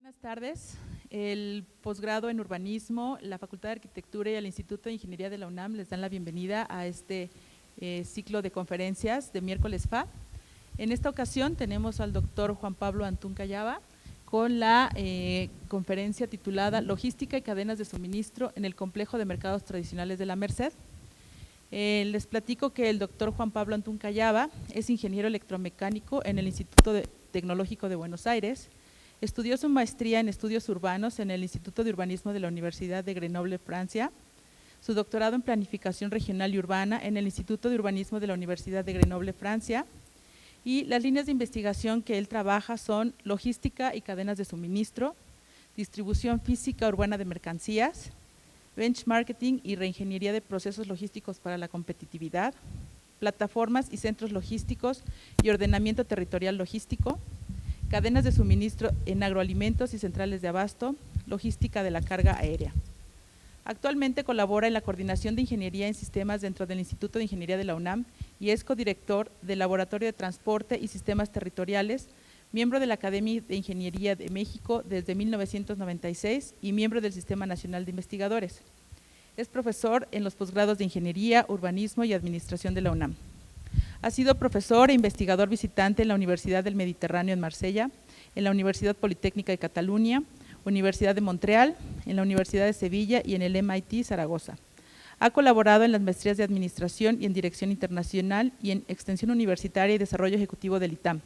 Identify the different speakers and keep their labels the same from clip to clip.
Speaker 1: Buenas tardes. El posgrado en urbanismo, la Facultad de Arquitectura y el Instituto de Ingeniería de la UNAM les dan la bienvenida a este ciclo de conferencias de miércoles FA. En esta ocasión tenemos al doctor Juan Pablo Antún Callava con la conferencia titulada Logística y cadenas de suministro en el complejo de mercados tradicionales de la Merced. Les platico que el doctor Juan Pablo Antún Callava es ingeniero electromecánico en el Instituto Tecnológico de Buenos Aires. Estudió su maestría en estudios urbanos en el Instituto de Urbanismo de la Universidad de Grenoble, Francia, su doctorado en planificación regional y urbana en el Instituto de Urbanismo de la Universidad de Grenoble, Francia, y las líneas de investigación que él trabaja son logística y cadenas de suministro, distribución física urbana de mercancías, benchmarking y reingeniería de procesos logísticos para la competitividad, plataformas y centros logísticos y ordenamiento territorial logístico, cadenas de suministro en agroalimentos y centrales de abasto, logística de la carga aérea. Actualmente colabora en la coordinación de ingeniería en sistemas dentro del Instituto de Ingeniería de la UNAM y es codirector del Laboratorio de Transporte y Sistemas Territoriales, miembro de la Academia de Ingeniería de México desde 1996 y miembro del Sistema Nacional de Investigadores. Es profesor en los posgrados de Ingeniería, Urbanismo y Administración de la UNAM. Ha sido profesor e investigador visitante en la Universidad del Mediterráneo en Marsella, en la Universidad Politécnica de Cataluña, Universidad de Montreal, en la Universidad de Sevilla y en el MIT Zaragoza. Ha colaborado en las maestrías de Administración y en Dirección Internacional y en Extensión Universitaria y Desarrollo Ejecutivo del ITAM.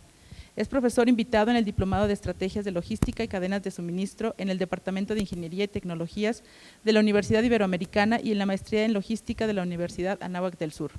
Speaker 1: Es profesor invitado en el Diplomado de Estrategias de Logística y Cadenas de Suministro en el Departamento de Ingeniería y Tecnologías de la Universidad Iberoamericana y en la Maestría en Logística de la Universidad Anáhuac del Sur.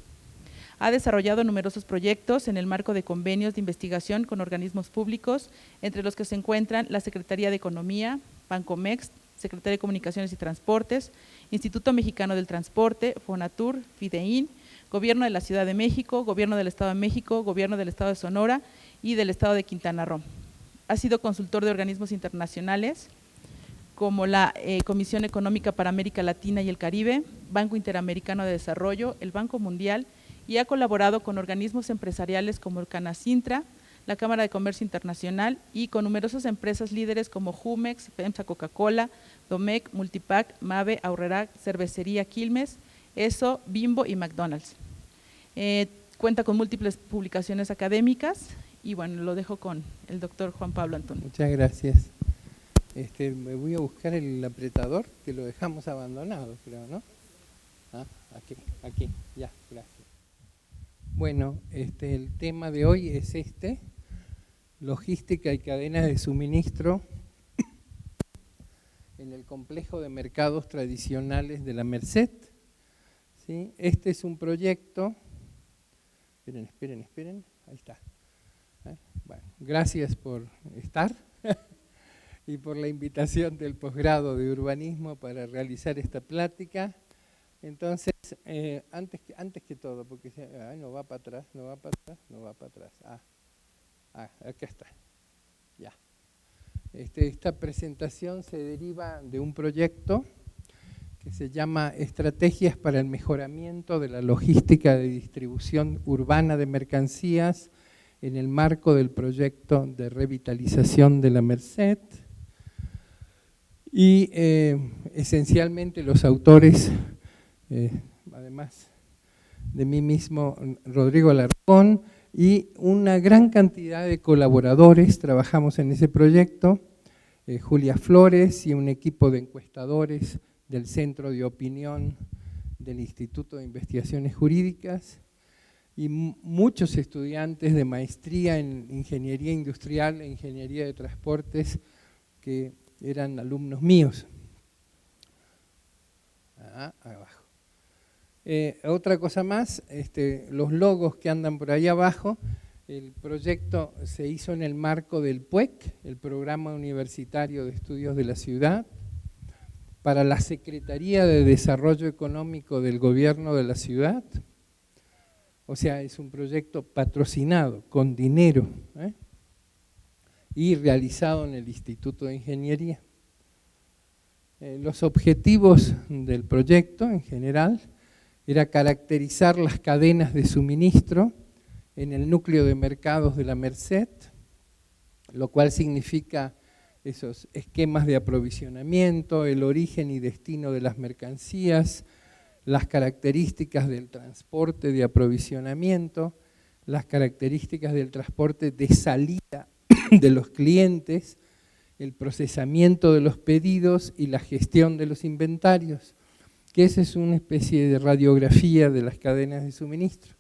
Speaker 1: Ha desarrollado numerosos proyectos en el marco de convenios de investigación con organismos públicos, entre los que se encuentran la Secretaría de Economía, Bancomext, Secretaría de Comunicaciones y Transportes, Instituto Mexicano del Transporte, Fonatur, Fidein, Gobierno de la Ciudad de México, Gobierno del Estado de México, Gobierno del Estado de Sonora y del Estado de Quintana Roo. Ha sido consultor de organismos internacionales como la Comisión Económica para América Latina y el Caribe, Banco Interamericano de Desarrollo, el Banco Mundial, y ha colaborado con organismos empresariales como el Canacintra, la Cámara de Comercio Internacional y con numerosas empresas líderes como Jumex, FEMSA Coca-Cola, Domecq, Multipack, Mave, Aurrerac, Cervecería Quilmes, ESO, Bimbo y McDonald's. Cuenta con múltiples publicaciones académicas y bueno, lo dejo con el doctor Juan Pablo Antún.
Speaker 2: Muchas gracias. Me voy a buscar el apretador que lo dejamos abandonado, creo, ¿no? Ah, aquí, ya, gracias. Bueno, el tema de hoy es logística y cadenas de suministro en el complejo de mercados tradicionales de la Merced. ¿Sí? Este es un proyecto, esperen, ahí está. Bueno, gracias por estar y por la invitación del posgrado de urbanismo para realizar esta plática. Entonces, antes que todo, porque no va para atrás. Acá está. Ya. Esta presentación se deriva de un proyecto que se llama Estrategias para el mejoramiento de la logística de distribución urbana de mercancías en el marco del proyecto de revitalización de la Merced. Y esencialmente los autores, además de mí mismo, Rodrigo Alarcón, y una gran cantidad de colaboradores trabajamos en ese proyecto, Julia Flores y un equipo de encuestadores del Centro de Opinión del Instituto de Investigaciones Jurídicas y muchos estudiantes de maestría en Ingeniería Industrial e Ingeniería de Transportes que eran alumnos míos. Abajo. Otra cosa más, los logos que andan por ahí abajo, el proyecto se hizo en el marco del PUEC, el Programa Universitario de Estudios de la Ciudad, para la Secretaría de Desarrollo Económico del Gobierno de la Ciudad. O sea, es un proyecto patrocinado con dinero, y realizado en el Instituto de Ingeniería. Los objetivos del proyecto en general era caracterizar las cadenas de suministro en el núcleo de mercados de la Merced, lo cual significa esos esquemas de aprovisionamiento, el origen y destino de las mercancías, las características del transporte de aprovisionamiento, las características del transporte de salida de los clientes, el procesamiento de los pedidos y la gestión de los inventarios, que esa es una especie de radiografía de las cadenas de suministro.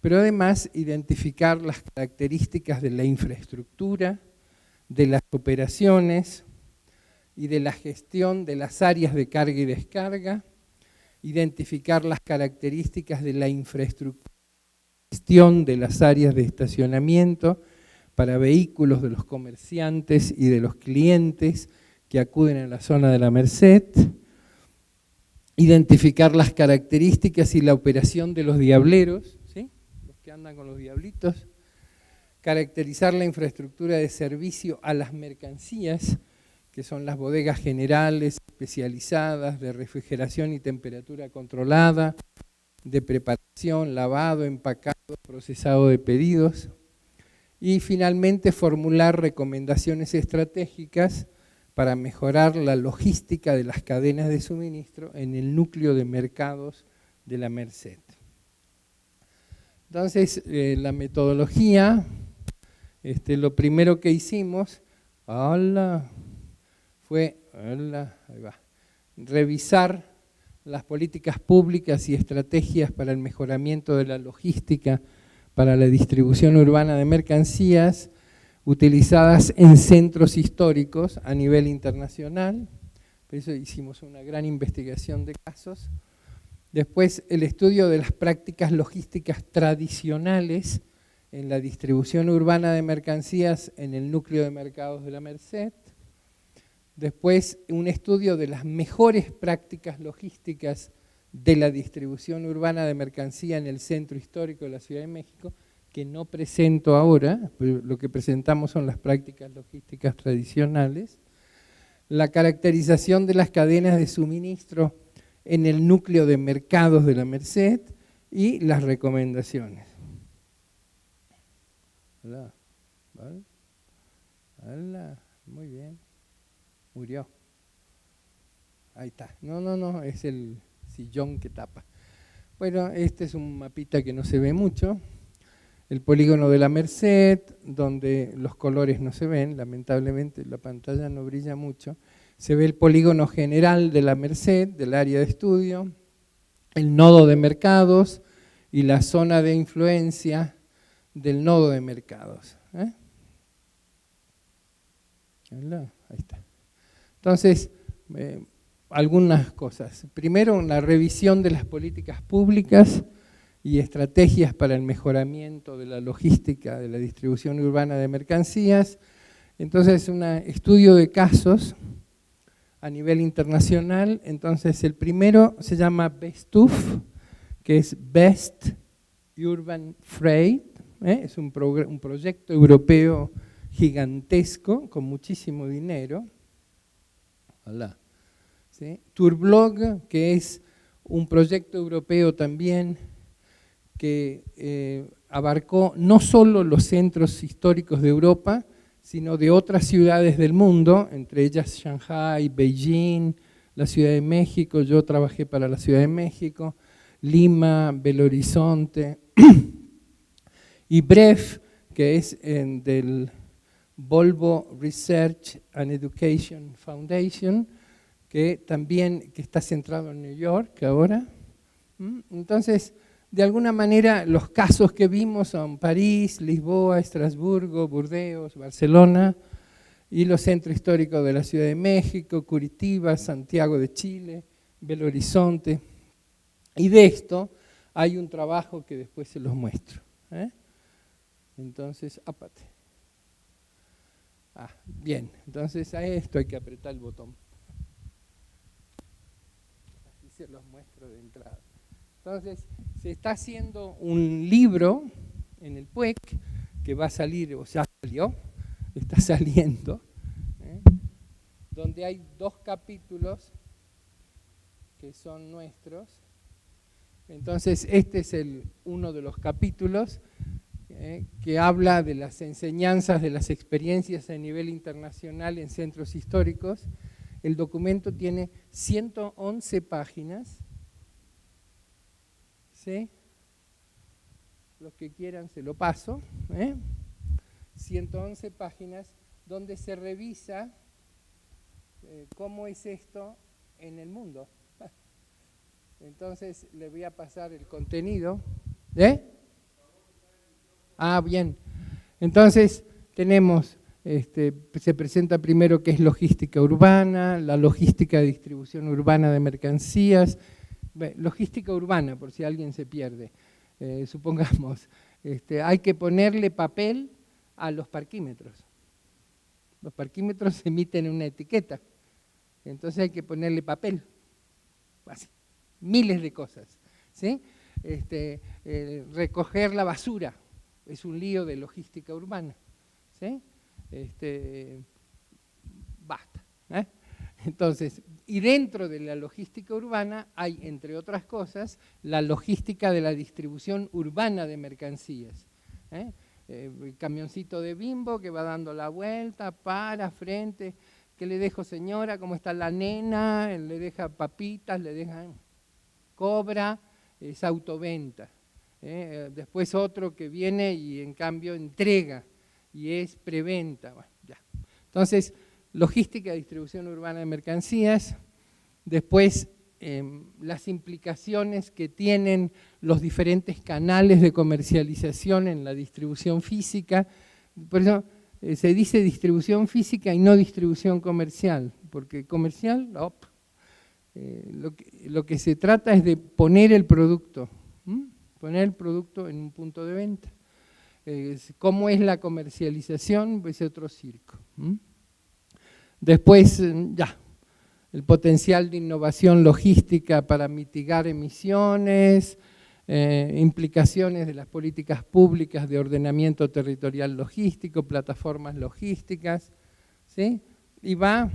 Speaker 2: Pero además identificar las características de la infraestructura, de las operaciones y de la gestión de las áreas de carga y descarga, identificar las características de la infraestructura, gestión de las áreas de estacionamiento para vehículos de los comerciantes y de los clientes que acuden a la zona de la Merced, identificar las características y la operación de los diableros, ¿sí? Los que andan con los diablitos, caracterizar la infraestructura de servicio a las mercancías, que son las bodegas generales especializadas de refrigeración y temperatura controlada, de preparación, lavado, empacado, procesado de pedidos, y finalmente formular recomendaciones estratégicas para mejorar la logística de las cadenas de suministro en el núcleo de mercados de la Merced. Entonces, la metodología, lo primero que hicimos, fue revisar las políticas públicas y estrategias para el mejoramiento de la logística para la distribución urbana de mercancías utilizadas en centros históricos a nivel internacional. Por eso hicimos una gran investigación de casos. Después, el estudio de las prácticas logísticas tradicionales en la distribución urbana de mercancías en el núcleo de mercados de la Merced. Después, un estudio de las mejores prácticas logísticas de la distribución urbana de mercancía en el centro histórico de la Ciudad de México, que no presento ahora, lo que presentamos son las prácticas logísticas tradicionales. La caracterización de las cadenas de suministro en el núcleo de mercados de la Merced y las recomendaciones. Hola, ¿vale? Hola, muy bien. Murió. Ahí está. No, es el sillón que tapa. Bueno, este es un mapita que no se ve mucho. El polígono de la Merced, donde los colores no se ven, lamentablemente la pantalla no brilla mucho. Se ve el polígono general de la Merced, del área de estudio, el nodo de mercados y la zona de influencia del nodo de mercados. Ahí está. Entonces, algunas cosas. Primero, una revisión de las políticas públicas y estrategias para el mejoramiento de la logística de la distribución urbana de mercancías. Entonces, un estudio de casos a nivel internacional. Entonces, el primero se llama BESTUF, que es Best Urban Freight. Es un proyecto europeo gigantesco, con muchísimo dinero. Hola. ¿Sí? Turblog, que es un proyecto europeo también que abarcó no solo los centros históricos de Europa, sino de otras ciudades del mundo, entre ellas Shanghái, Beijing, la Ciudad de México. Yo trabajé para la Ciudad de México, Lima, Belo Horizonte, y BREF, que es del Volvo Research and Education Foundation, que también está centrado en New York ahora. Entonces, de alguna manera, los casos que vimos son París, Lisboa, Estrasburgo, Burdeos, Barcelona, y los centros históricos de la Ciudad de México, Curitiba, Santiago de Chile, Belo Horizonte. Y de esto hay un trabajo que después se los muestro. Entonces, apate. Bien, entonces a esto hay que apretar el botón. Así se los muestro de entrada. Entonces, se está haciendo un libro en el PUEC que va a salir, o ya salió, está saliendo, donde hay 2 capítulos que son nuestros. Entonces, este es uno de los capítulos. que habla de las enseñanzas, de las experiencias a nivel internacional en centros históricos. El documento tiene 111 páginas, ¿sí? Los que quieran se lo paso, 111 páginas donde se revisa cómo es esto en el mundo. Entonces le voy a pasar el contenido. Bien. Entonces tenemos, se presenta primero qué es logística urbana, la logística de distribución urbana de mercancías. Logística urbana, por si alguien se pierde. Supongamos, hay que ponerle papel a los parquímetros. Los parquímetros emiten una etiqueta, entonces hay que ponerle papel. Así, miles de cosas, ¿sí? Recoger la basura es un lío de logística urbana, ¿sí? Basta, Entonces, y dentro de la logística urbana hay, entre otras cosas, la logística de la distribución urbana de mercancías. El camioncito de Bimbo que va dando la vuelta, para, frente, ¿qué le dejo señora? ¿Cómo está la nena? Le deja papitas, le deja, cobra, es autoventa. Después otro que viene y en cambio entrega y es preventa. Bueno, ya. Entonces, logística de distribución urbana de mercancías, después las implicaciones que tienen los diferentes canales de comercialización en la distribución física. Por eso se dice distribución física y no distribución comercial, porque comercial, lo que se trata es de poner el producto en un punto de venta. ¿Cómo es la comercialización? Pues es otro circo. Después, el potencial de innovación logística para mitigar emisiones, implicaciones de las políticas públicas de ordenamiento territorial logístico, plataformas logísticas, ¿sí? Y va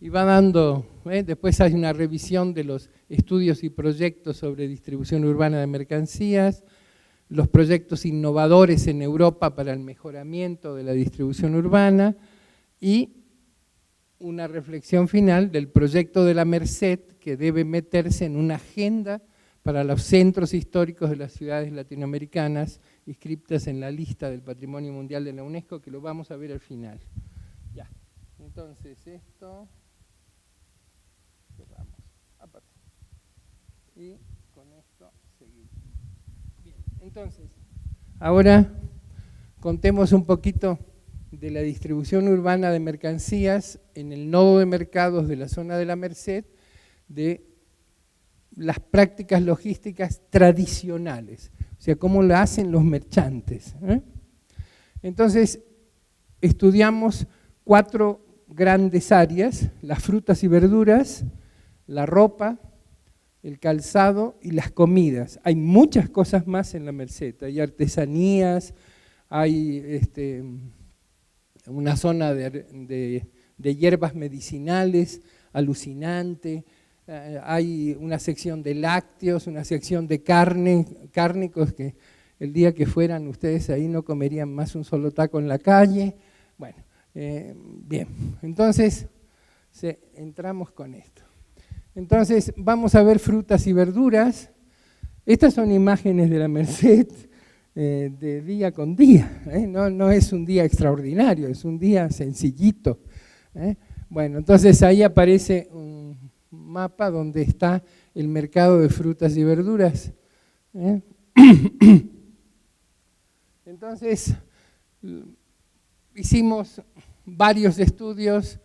Speaker 2: dando, después hay una revisión de los estudios y proyectos sobre distribución urbana de mercancías, los proyectos innovadores en Europa para el mejoramiento de la distribución urbana y una reflexión final del proyecto de la Merced que debe meterse en una agenda para los centros históricos de las ciudades latinoamericanas inscritas en la lista del Patrimonio Mundial de la UNESCO, que lo vamos a ver al final. Ya, entonces esto, cerramos, aparte, y con esto seguimos. Bien, entonces, ahora contemos un poquito de la distribución urbana de mercancías en el nodo de mercados de la zona de la Merced, de las prácticas logísticas tradicionales, o sea, cómo lo hacen los mercantes. Entonces, estudiamos 4 grandes áreas: las frutas y verduras, la ropa, el calzado y las comidas. Hay muchas cosas más en la Merced, hay artesanías, hay una zona de hierbas medicinales alucinante, hay una sección de lácteos, una sección de cárnicos que el día que fueran ustedes ahí no comerían más un solo taco en la calle. Bueno, bien, entonces entramos con esto. Entonces vamos a ver frutas y verduras. Estas son imágenes de la Merced de día con día, no es un día extraordinario, es un día sencillito. Bueno, entonces ahí aparece un mapa donde está el mercado de frutas y verduras. Entonces, hicimos varios estudios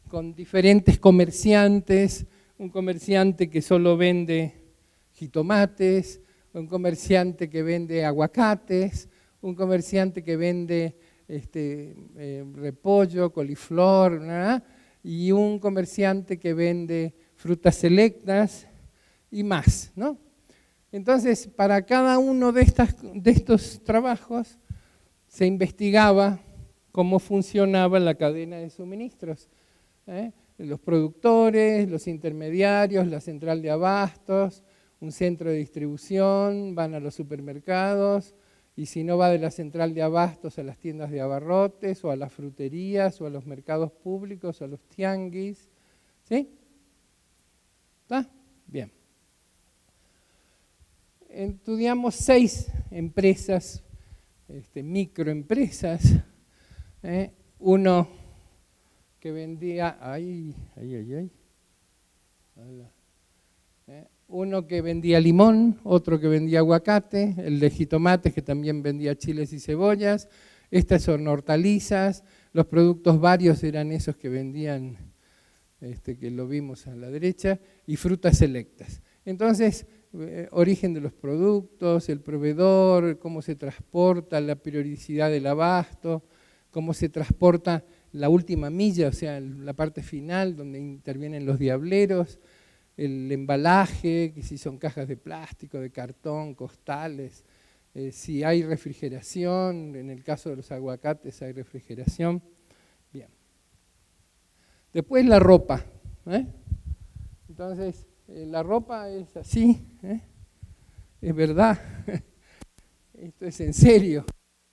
Speaker 2: con diferentes comerciantes, un comerciante que solo vende jitomates, un comerciante que vende aguacates, un comerciante que vende repollo, coliflor, ¿no? Y un comerciante que vende frutas selectas y más, ¿no? Entonces, para cada uno de estos trabajos se investigaba cómo funcionaba la cadena de suministros. los productores, los intermediarios, la central de abastos, un centro de distribución, van a los supermercados, y si no va de la central de abastos a las tiendas de abarrotes, o a las fruterías, o a los mercados públicos, o a los tianguis. ¿Sí? ¿Está? Bien. Estudiamos 6 empresas, microempresas. Uno que vendía, uno que vendía limón, otro que vendía aguacate, el de jitomates que también vendía chiles y cebollas. Estas son hortalizas, los productos varios eran esos que vendían, que lo vimos a la derecha, y frutas selectas. Entonces, origen de los productos, el proveedor, cómo se transporta, la periodicidad del abasto, cómo se transporta la última milla, o sea, la parte final donde intervienen los diableros, el embalaje, que si son cajas de plástico, de cartón, costales, si hay refrigeración, en el caso de los aguacates hay refrigeración. Bien. Después la ropa. Entonces, la ropa es así, es verdad, esto es en serio.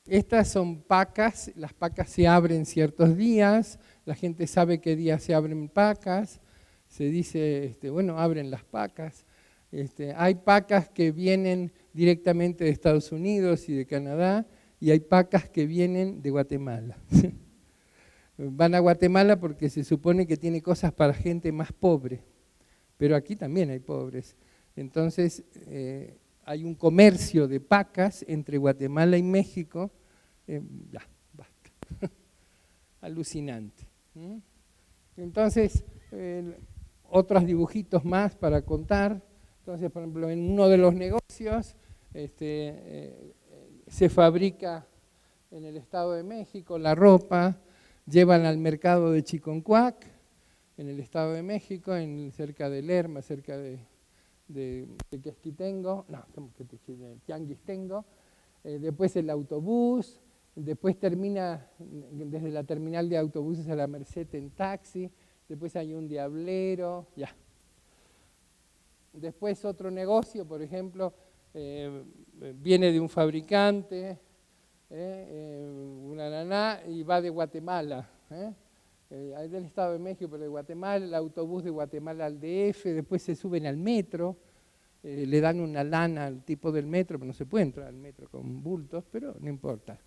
Speaker 2: Estas son pacas, las pacas se abren ciertos días, la gente sabe qué día se abren pacas, se dice, bueno, abren las pacas. Hay pacas que vienen directamente de Estados Unidos y de Canadá, y hay pacas que vienen de Guatemala. Van a Guatemala porque se supone que tiene cosas para gente más pobre, pero aquí también hay pobres. Entonces, hay un comercio de pacas entre Guatemala y México, ya, basta, alucinante. Entonces, otros dibujitos más para contar. Entonces, por ejemplo, en uno de los negocios se fabrica en el Estado de México la ropa, llevan al mercado de Chiconcuac, en el Estado de México, cerca de Lerma, cerca de Quesquitengo, no, de Tianguistengo, después el autobús, después termina desde la terminal de autobuses a la Merced en taxi, después hay un diablero, ya. Después otro negocio, por ejemplo, viene de un fabricante, una naná, y va de Guatemala, hay del Estado de México, pero de Guatemala, el autobús de Guatemala al DF, después se suben al metro, le dan una lana al tipo del metro, pero no se puede entrar al metro con bultos, pero no importa.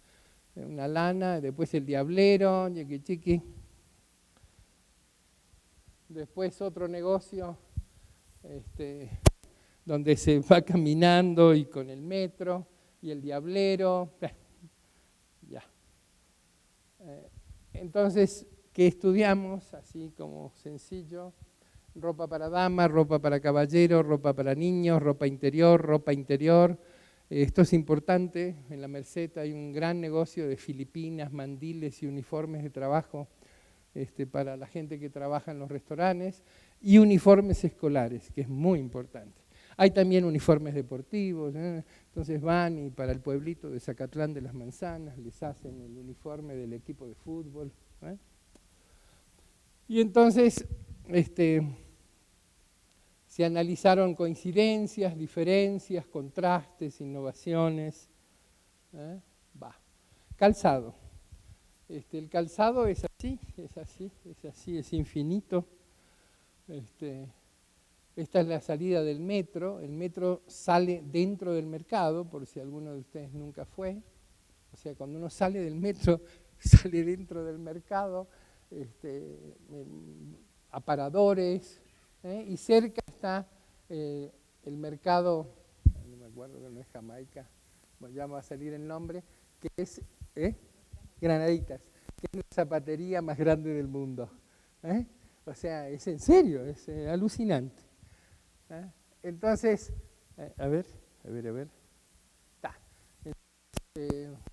Speaker 2: Una lana, después el diablero, chiqui chiqui. Después otro negocio, donde se va caminando y con el metro, y el diablero, ya. Entonces, ¿qué estudiamos? Así como sencillo, ropa para damas, ropa para caballeros, ropa para niños, ropa interior. Esto es importante, en la Merced hay un gran negocio de filipinas, mandiles y uniformes de trabajo para la gente que trabaja en los restaurantes, y uniformes escolares, que es muy importante. Hay también uniformes deportivos, entonces van y para el pueblito de Zacatlán de las Manzanas les hacen el uniforme del equipo de fútbol. Y entonces se analizaron coincidencias, diferencias, contrastes, innovaciones. Calzado. El calzado es así, es infinito. Esta es la salida del metro. El metro sale dentro del mercado, por si alguno de ustedes nunca fue. O sea, cuando uno sale del metro, sale dentro del mercado, aparadores, y cerca está el mercado, no me acuerdo que no es Jamaica, bueno, ya va a salir el nombre, que es Granaditas, que es la zapatería más grande del mundo. O sea, es en serio, es alucinante. Entonces, a ver.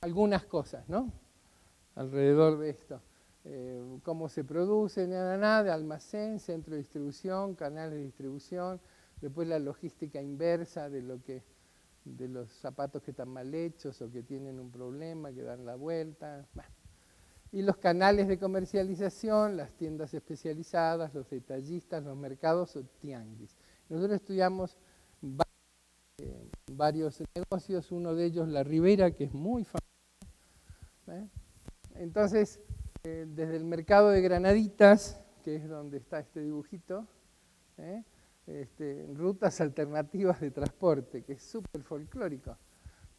Speaker 2: Algunas cosas, ¿no? Alrededor de esto. Cómo se produce, de almacén, centro de distribución, canales de distribución, después la logística inversa de los zapatos que están mal hechos o que tienen un problema, que dan la vuelta. Y los canales de comercialización, las tiendas especializadas, los detallistas, los mercados o tianguis. Nosotros estudiamos varios negocios, uno de ellos La Ribera, que es muy famoso. Entonces, desde el mercado de Granaditas, que es donde está este dibujito, rutas alternativas de transporte, que es súper folclórico.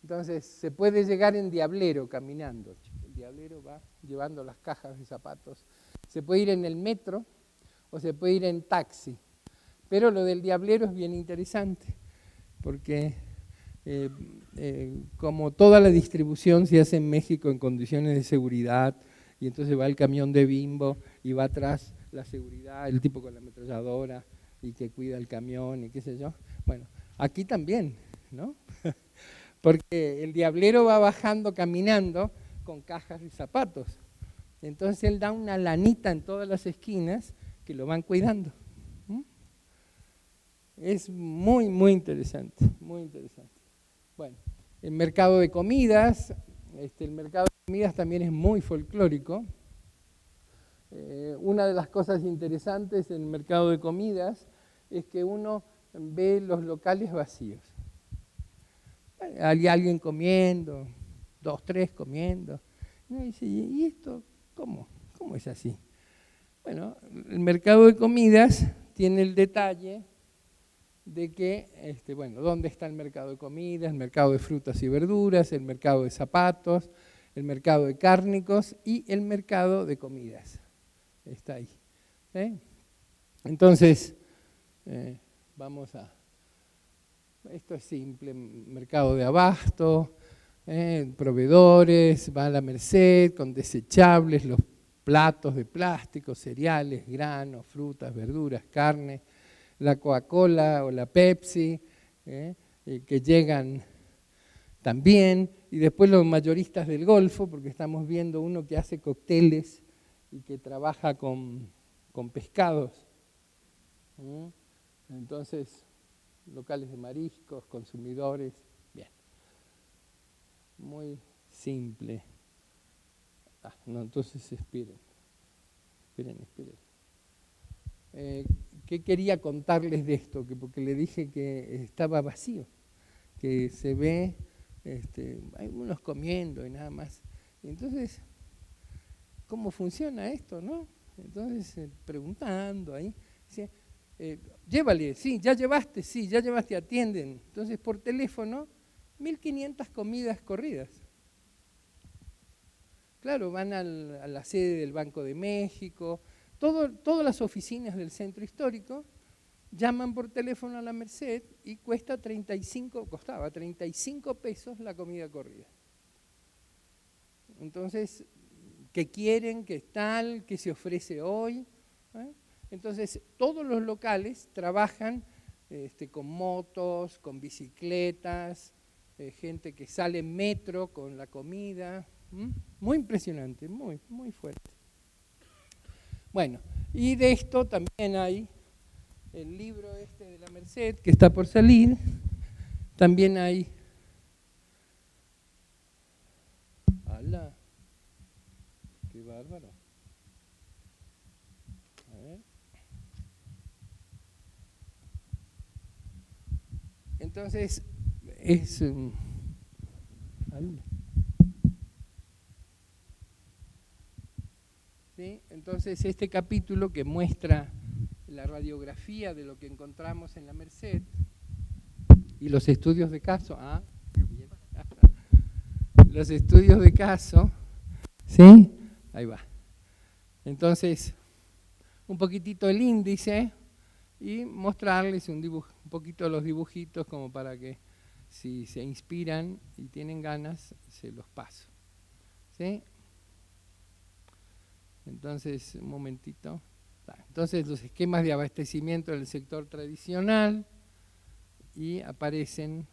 Speaker 2: Entonces, se puede llegar en diablero caminando. El diablero va llevando las cajas de zapatos. Se puede ir en el metro o se puede ir en taxi. Pero lo del diablero es bien interesante, porque como toda la distribución se hace en México en condiciones de seguridad, y entonces va el camión de Bimbo y va atrás la seguridad, el tipo con la ametralladora y que cuida el camión y qué sé yo. Bueno, aquí también, ¿no? Porque el diablero va bajando caminando con cajas de zapatos. Entonces él da una lanita en todas las esquinas que lo van cuidando. Es muy, muy interesante, muy interesante. Bueno, el mercado de comidas, el mercado de comidas también es muy folclórico. Una de las cosas interesantes en el mercado de comidas es que uno ve los locales vacíos. Hay alguien comiendo, 2, 3 comiendo. Y uno dice, ¿y esto cómo? ¿Cómo es así? Bueno, el mercado de comidas tiene el detalle de que, bueno, ¿dónde está el mercado de comidas? El mercado de frutas y verduras, el mercado de zapatos, el mercado de cárnicos y el mercado de comidas. Está ahí. Entonces, vamos a... Esto es simple, mercado de abasto, proveedores, va a la merced con desechables, los platos de plástico, cereales, granos, frutas, verduras, carne, la Coca-Cola o la Pepsi, que llegan también, y después los mayoristas del Golfo, porque estamos viendo uno que hace cócteles y que trabaja con pescados. Entonces, locales de mariscos, consumidores, bien. Muy simple. No, entonces esperen. ¿Qué quería contarles de esto? Porque le dije que estaba vacío, que se ve, hay unos comiendo y nada más. Entonces, ¿cómo funciona esto, no? Entonces, preguntando ahí, dice, llévale, sí, ya llevaste, atienden. Entonces, por teléfono, 1.500 comidas corridas. Claro, van a la sede del Banco de México, todas las oficinas del centro histórico llaman por teléfono a la Merced y costaba 35 pesos la comida corrida. Entonces, ¿qué quieren? ¿Qué tal? ¿Qué se ofrece hoy? Entonces, todos los locales trabajan con motos, con bicicletas, gente que sale en metro con la comida. Muy impresionante, muy, muy fuerte. Bueno, y de esto también hay el libro de la Merced, que está por salir. También hay... ¡Hala! ¡Qué bárbaro! A ver. Entonces, es... ¿sí? Entonces, este capítulo que muestra la radiografía de lo que encontramos en la Merced y los estudios de caso, los estudios de caso, ¿sí? Ahí va. Entonces, un poquitito el índice y mostrarles un poquito los dibujitos como para que si se inspiran y tienen ganas, se los paso. ¿Sí? Entonces, un momentito. Entonces, los esquemas de abastecimiento del sector tradicional y aparecen,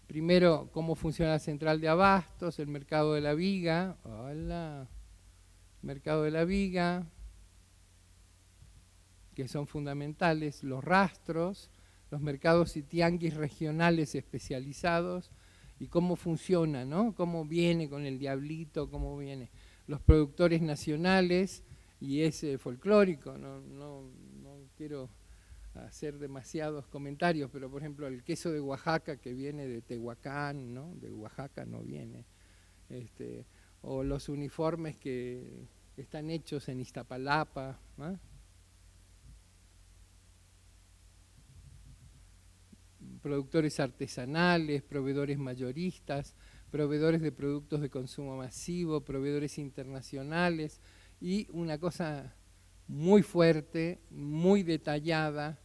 Speaker 2: primero, cómo funciona la central de abastos, el mercado de la viga, mercado de la viga, que son fundamentales, los rastros, los mercados y tianguis regionales especializados y cómo funciona, ¿no? Cómo viene con el diablito, cómo viene. Los productores nacionales, y es folclórico, no quiero hacer demasiados comentarios, pero por ejemplo el queso de Oaxaca que viene de Tehuacán, ¿no? De Oaxaca no viene, o los uniformes que están hechos en Iztapalapa, ¿no? Productores artesanales, proveedores mayoristas, proveedores de productos de consumo masivo, proveedores internacionales, y una cosa muy fuerte, muy detallada,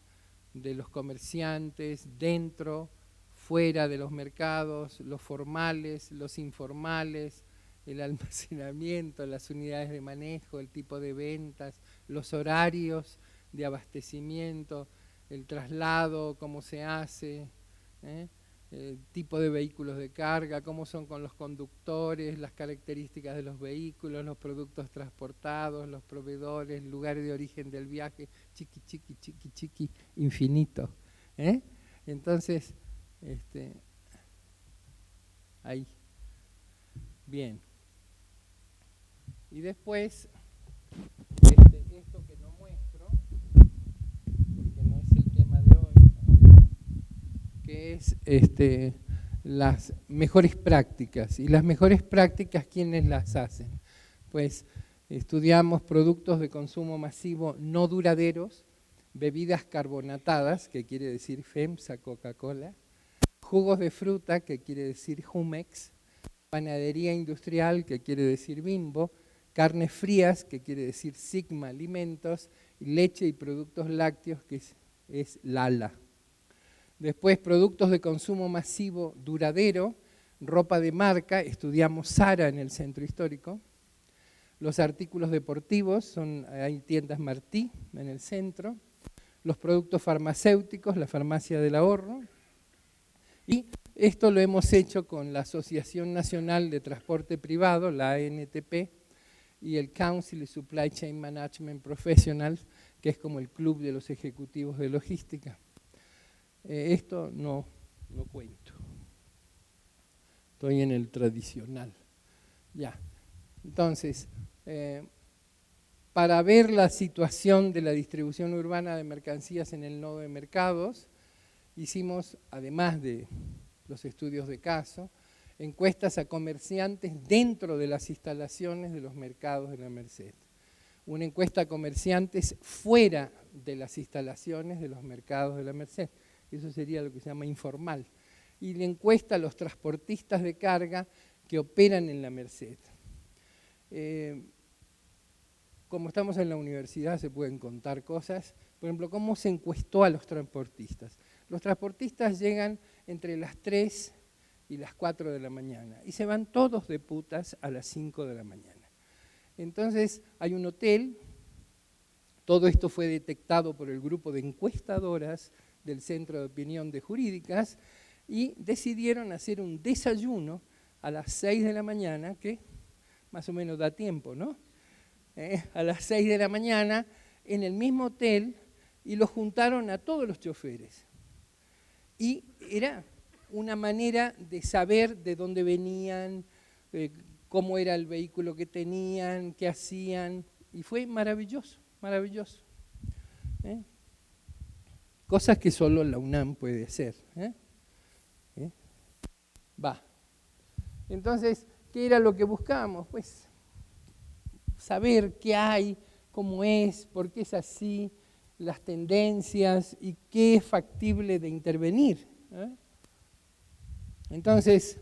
Speaker 2: de los comerciantes dentro, fuera de los mercados, los formales, los informales, el almacenamiento, las unidades de manejo, el tipo de ventas, los horarios de abastecimiento, el traslado, cómo se hace, el tipo de vehículos de carga, cómo son con los conductores, las características de los vehículos, los productos transportados, los proveedores, lugares de origen del viaje, chiqui, infinito. Entonces, ahí. Bien. Y después, esto que no muestro, porque no es el tema de hoy, que es las mejores prácticas. Y las mejores prácticas, ¿quiénes las hacen? Pues estudiamos productos de consumo masivo no duraderos, bebidas carbonatadas, que quiere decir FEMSA, Coca-Cola, jugos de fruta, que quiere decir Jumex, panadería industrial, que quiere decir Bimbo, carnes frías, que quiere decir Sigma Alimentos, y leche y productos lácteos, que es Lala. Después, productos de consumo masivo duradero, ropa de marca, estudiamos Zara en el centro histórico. Los artículos deportivos, hay tiendas Martí en el centro. Los productos farmacéuticos, la Farmacia del Ahorro. Y esto lo hemos hecho con la Asociación Nacional de Transporte Privado, la ANTP, y el Council of Supply Chain Management Professionals, que es como el club de los ejecutivos de logística. Esto no cuento. Estoy en el tradicional. Ya. Entonces, para ver la situación de la distribución urbana de mercancías en el nodo de mercados, hicimos, además de los estudios de caso, encuestas a comerciantes dentro de las instalaciones de los mercados de la Merced. Una encuesta a comerciantes fuera de las instalaciones de los mercados de la Merced. Eso sería lo que se llama informal. Y la encuesta a los transportistas de carga que operan en la Merced. Como estamos en la universidad se pueden contar cosas. Por ejemplo, ¿cómo se encuestó a los transportistas? Los transportistas llegan entre las 3 y las 4 de la mañana y se van todos de putas a las 5 de la mañana. Entonces hay un hotel, todo esto fue detectado por el grupo de encuestadoras del Centro de Opinión de Jurídicas y decidieron hacer un desayuno a las 6 de la mañana, que más o menos da tiempo, ¿no? A las 6 de la mañana en el mismo hotel y los juntaron a todos los choferes. Y era una manera de saber de dónde venían, cómo era el vehículo que tenían, qué hacían, y fue maravilloso, maravilloso. Cosas que solo la UNAM puede hacer. Entonces, ¿qué era lo que buscábamos? Pues saber qué hay, cómo es, por qué es así, las tendencias y qué es factible de intervenir. Entonces,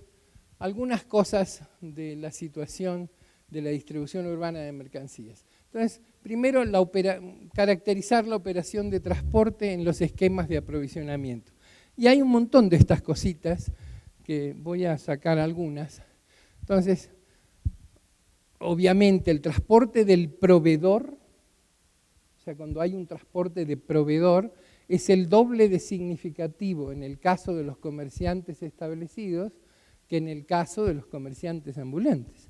Speaker 2: algunas cosas de la situación de la distribución urbana de mercancías. Entonces, primero, caracterizar la operación de transporte en los esquemas de aprovisionamiento. Y hay un montón de estas cositas, que voy a sacar algunas. Entonces, obviamente, el transporte del proveedor, o sea, cuando hay un transporte de proveedor, es el doble de significativo en el caso de los comerciantes establecidos que en el caso de los comerciantes ambulantes.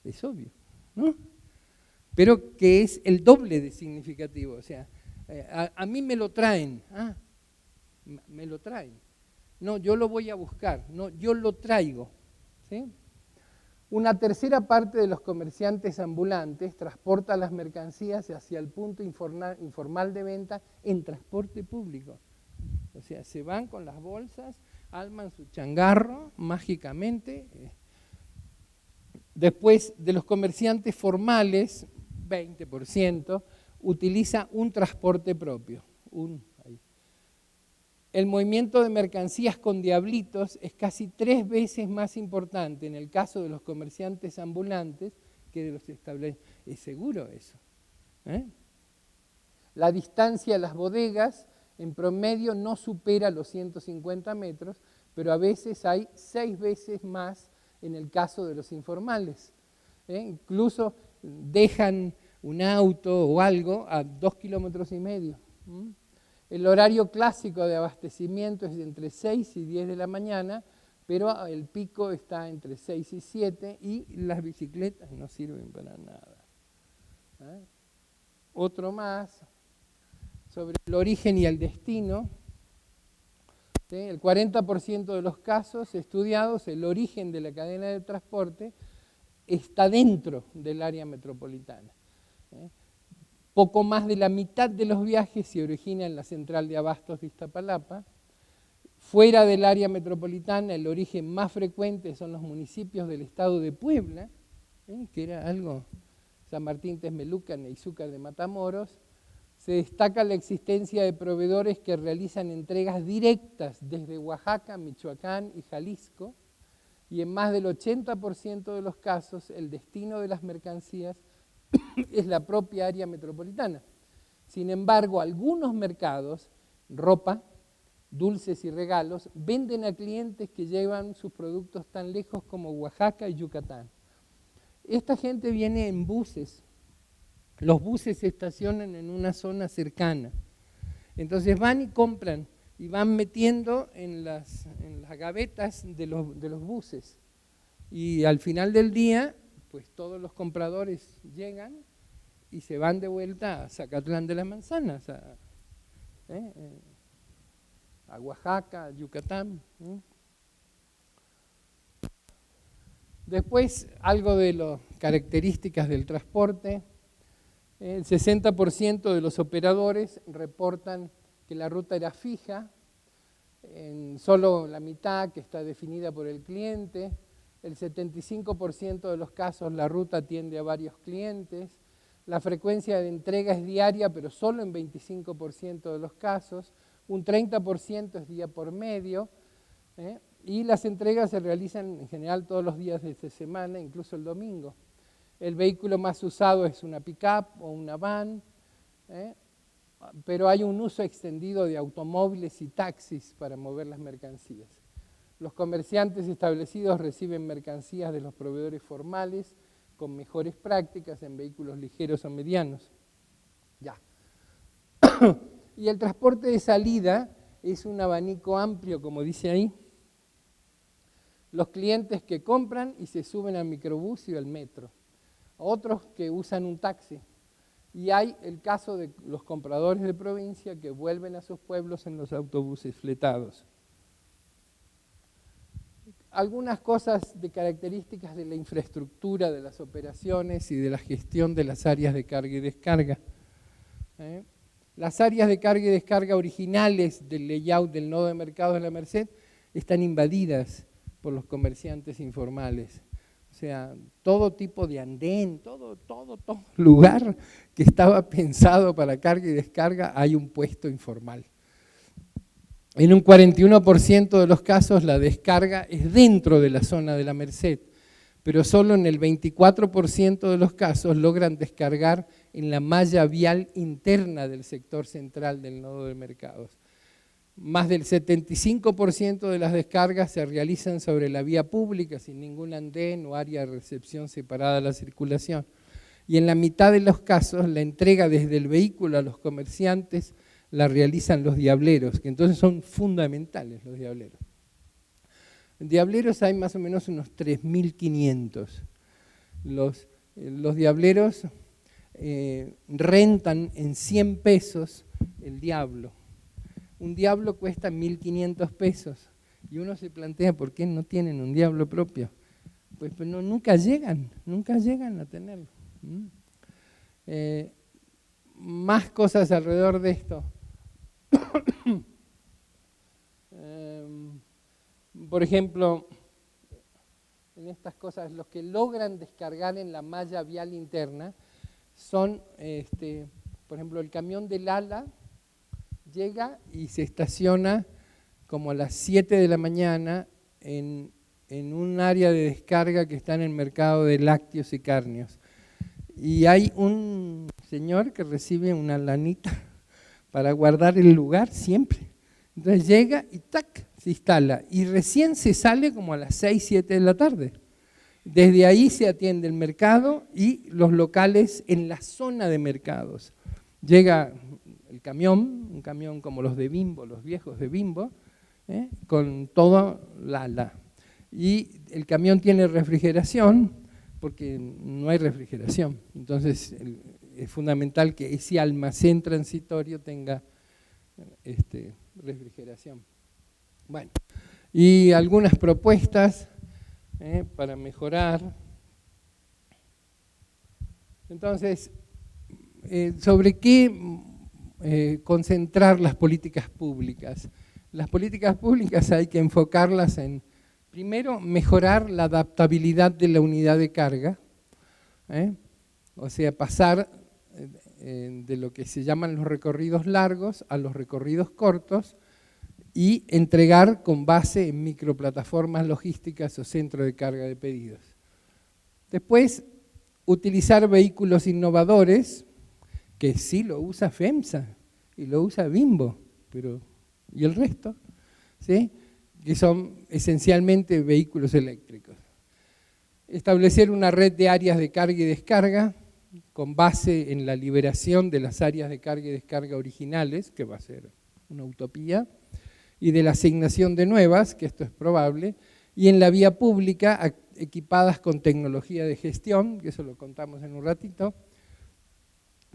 Speaker 2: Es obvio, ¿no? Pero que es el doble de significativo, o sea, a mí me lo traen, me lo traen. no, yo lo voy a buscar, no, yo lo traigo. ¿Sí? Una tercera parte de los comerciantes ambulantes transporta las mercancías hacia el punto informal de venta en transporte público. O sea, se van con las bolsas, arman su changarro mágicamente. Después de los comerciantes formales, 20%, utiliza un transporte propio. El movimiento de mercancías con diablitos es casi 3 veces más importante en el caso de los comerciantes ambulantes que de los establecimientos. ¿Es seguro eso? La distancia a las bodegas en promedio no supera los 150 metros, pero a veces hay 6 veces más en el caso de los informales. Incluso dejan un auto o algo a 2,5 kilómetros. El horario clásico de abastecimiento es entre 6 y 10 de la mañana, pero el pico está entre 6 y 7 y las bicicletas no sirven para nada. Otro más, sobre el origen y el destino. ¿Sí? El 40% de los casos estudiados, el origen de la cadena de transporte está dentro del área metropolitana. Poco más de la mitad de los viajes se origina en la central de abastos de Iztapalapa. Fuera del área metropolitana, el origen más frecuente son los municipios del estado de Puebla, que era algo, San Martín Texmelucan e Izúcar de Matamoros. Se destaca la existencia de proveedores que realizan entregas directas desde Oaxaca, Michoacán y Jalisco, y en más del 80% de los casos el destino de las mercancías es la propia área metropolitana. Sin embargo, algunos mercados, ropa, dulces y regalos, venden a clientes que llevan sus productos tan lejos como Oaxaca y Yucatán. Esta gente viene en buses. Los buses se estacionan en una zona cercana. Entonces van y compran y van metiendo en las gavetas de los buses. Y al final del día, pues todos los compradores llegan y se van de vuelta a Zacatlán de las Manzanas, a Oaxaca, a Yucatán. Después, algo de las características del transporte. El 60% de los operadores reportan que la ruta era fija, en solo la mitad que está definida por el cliente. El 75% de los casos la ruta atiende a varios clientes. La frecuencia de entrega es diaria, pero solo en 25% de los casos. Un 30% es día por medio. Y las entregas se realizan en general todos los días de esta semana, incluso el domingo. El vehículo más usado es una pick-up o una van, pero hay un uso extendido de automóviles y taxis para mover las mercancías. Los comerciantes establecidos reciben mercancías de los proveedores formales con mejores prácticas en vehículos ligeros o medianos. Ya. Y el transporte de salida es un abanico amplio, como dice ahí. Los clientes que compran y se suben al microbús y al metro. Otros que usan un taxi. Y hay el caso de los compradores de provincia que vuelven a sus pueblos en los autobuses fletados. Algunas cosas de características de la infraestructura, de las operaciones y de la gestión de las áreas de carga y descarga. Las áreas de carga y descarga originales del layout del nodo de mercado de la Merced están invadidas por los comerciantes informales. O sea, todo tipo de andén, todo lugar que estaba pensado para carga y descarga, hay un puesto informal. En un 41% de los casos la descarga es dentro de la zona de la Merced, pero solo en el 24% de los casos logran descargar en la malla vial interna del sector central del nodo de mercados. Más del 75% de las descargas se realizan sobre la vía pública, sin ningún andén o área de recepción separada de la circulación. Y en la mitad de los casos, la entrega desde el vehículo a los comerciantes la realizan los diableros, que entonces son fundamentales los diableros. En diableros hay más o menos unos 3.500. Los diableros rentan en 100 pesos el diablo. Un diablo cuesta 1.500 pesos Y uno se plantea, ¿por qué no tienen un diablo propio? Pues no, nunca llegan a tenerlo. Más cosas alrededor de esto. Por ejemplo, en estas cosas, los que logran descargar en la malla vial interna son, por ejemplo, el camión del ALA llega y se estaciona como a las 7 de la mañana en un área de descarga que está en el mercado de lácteos y cárneos. Y hay un señor que recibe una lanita para guardar el lugar siempre. Entonces llega y ¡tac!, se instala. Y recién se sale como a las 6, 7 de la tarde. Desde ahí se atiende el mercado y los locales en la zona de mercados. Llega el camión, un camión como los de Bimbo, los viejos de Bimbo, con toda la ala. Y el camión tiene refrigeración, porque no hay refrigeración. Entonces es fundamental que ese almacén transitorio tenga refrigeración. Bueno, y algunas propuestas para mejorar. Entonces, ¿sobre qué concentrar las políticas públicas? Las políticas públicas hay que enfocarlas en, primero, mejorar la adaptabilidad de la unidad de carga, o sea, pasar de lo que se llaman los recorridos largos a los recorridos cortos y entregar con base en microplataformas logísticas o centros de carga de pedidos. Después, utilizar vehículos innovadores, que sí lo usa FEMSA y lo usa Bimbo, pero ¿y el resto? ¿Sí? Que son esencialmente vehículos eléctricos. Establecer una red de áreas de carga y descarga con base en la liberación de las áreas de carga y descarga originales, que va a ser una utopía, y de la asignación de nuevas, que esto es probable, y en la vía pública equipadas con tecnología de gestión, que eso lo contamos en un ratito,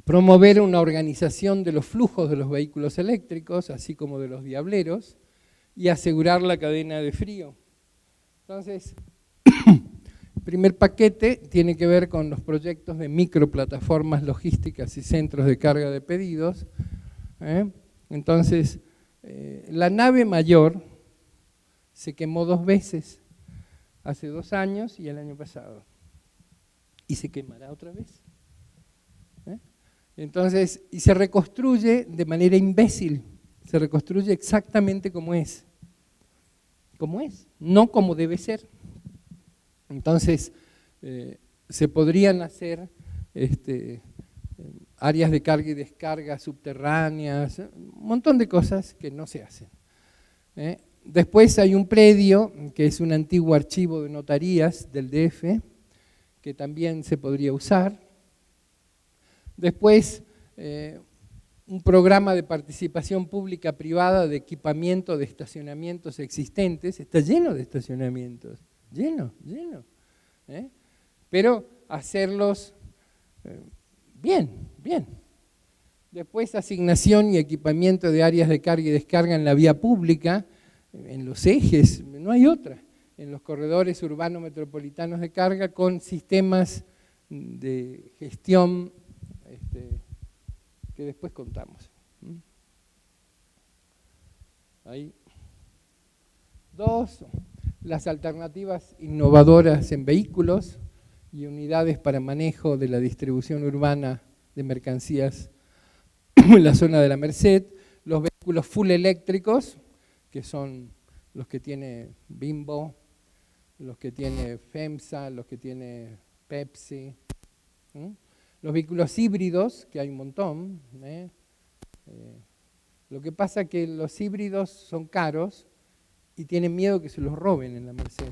Speaker 2: promover una organización de los flujos de los vehículos eléctricos, así como de los diableros, y asegurar la cadena de frío. Entonces, el primer paquete tiene que ver con los proyectos de microplataformas logísticas y centros de carga de pedidos. Entonces, la nave mayor se quemó 2 veces, hace 2 años y el año pasado, y se quemará otra vez. Entonces, y se reconstruye de manera imbécil, se reconstruye exactamente como es, no como debe ser. Entonces, se podrían hacer áreas de carga y descarga subterráneas, un montón de cosas que no se hacen. Después hay un predio que es un antiguo archivo de notarías del DF, que también se podría usar. Después, un programa de participación pública-privada de equipamiento de estacionamientos existentes. Está lleno de estacionamientos, lleno. Pero hacerlos bien. Después, asignación y equipamiento de áreas de carga y descarga en la vía pública, en los ejes, no hay otra, en los corredores urbanos metropolitanos de carga con sistemas de gestión que después contamos. Ahí. 2, las alternativas innovadoras en vehículos y unidades para manejo de la distribución urbana de mercancías en la zona de la Merced, los vehículos full eléctricos, que son los que tiene Bimbo, los que tiene FEMSA, los que tiene Pepsi, los vehículos híbridos, que hay un montón. Lo que pasa es que los híbridos son caros y tienen miedo que se los roben en la Merced.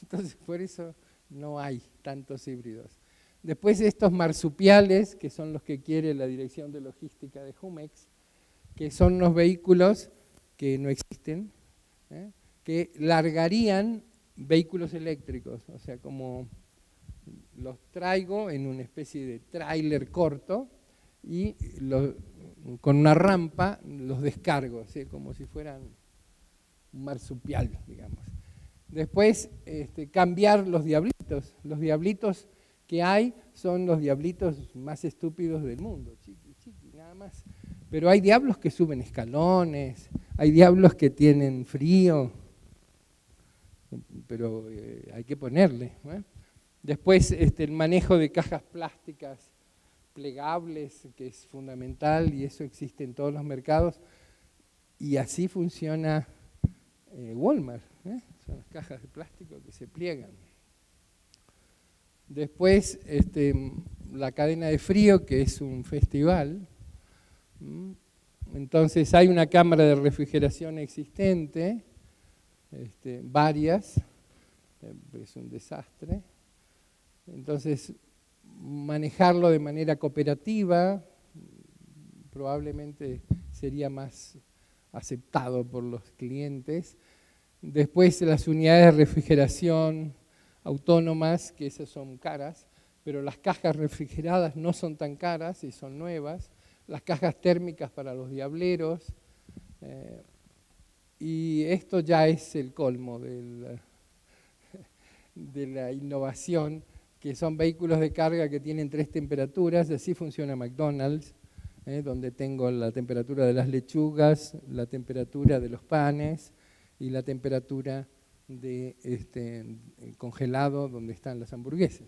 Speaker 2: Entonces, por eso no hay tantos híbridos. Después estos marsupiales, que son los que quiere la Dirección de Logística de Jumex, que son unos vehículos que no existen, que largarían vehículos eléctricos, o sea, como los traigo en una especie de tráiler corto y con una rampa los descargo, ¿sí? Como si fueran un marsupial, digamos. Después, cambiar los diablitos. Los diablitos que hay son los diablitos más estúpidos del mundo, chiqui, nada más. Pero hay diablos que suben escalones, hay diablos que tienen frío, pero hay que ponerle, ¿no? Después, el manejo de cajas plásticas plegables, que es fundamental, y eso existe en todos los mercados, y así funciona Walmart, ¿eh? Son las cajas de plástico que se pliegan. Después, la cadena de frío, que es un festival. Entonces hay una cámara de refrigeración existente, varias, es un desastre. Entonces, manejarlo de manera cooperativa probablemente sería más aceptado por los clientes. Después las unidades de refrigeración autónomas, que esas son caras, pero las cajas refrigeradas no son tan caras y son nuevas. Las cajas térmicas para los diableros. Y esto ya es el colmo de la innovación, que son vehículos de carga que tienen 3 temperaturas, y así funciona McDonald's, donde tengo la temperatura de las lechugas, la temperatura de los panes y la temperatura de congelado donde están las hamburguesas.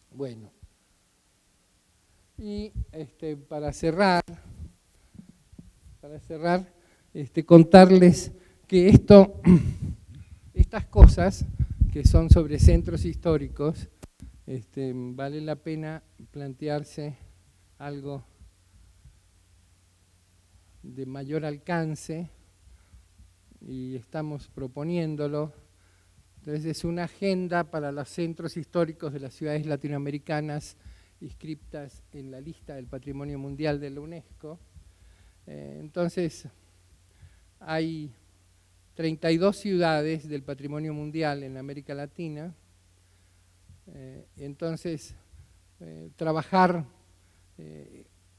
Speaker 2: Bueno, y para cerrar, contarles que estas cosas que son sobre centros históricos, vale la pena plantearse algo de mayor alcance, y estamos proponiéndolo. Entonces es una agenda para los centros históricos de las ciudades latinoamericanas inscritas en la lista del Patrimonio Mundial de la UNESCO. Entonces hay 32 ciudades del Patrimonio Mundial en América Latina. Entonces, trabajar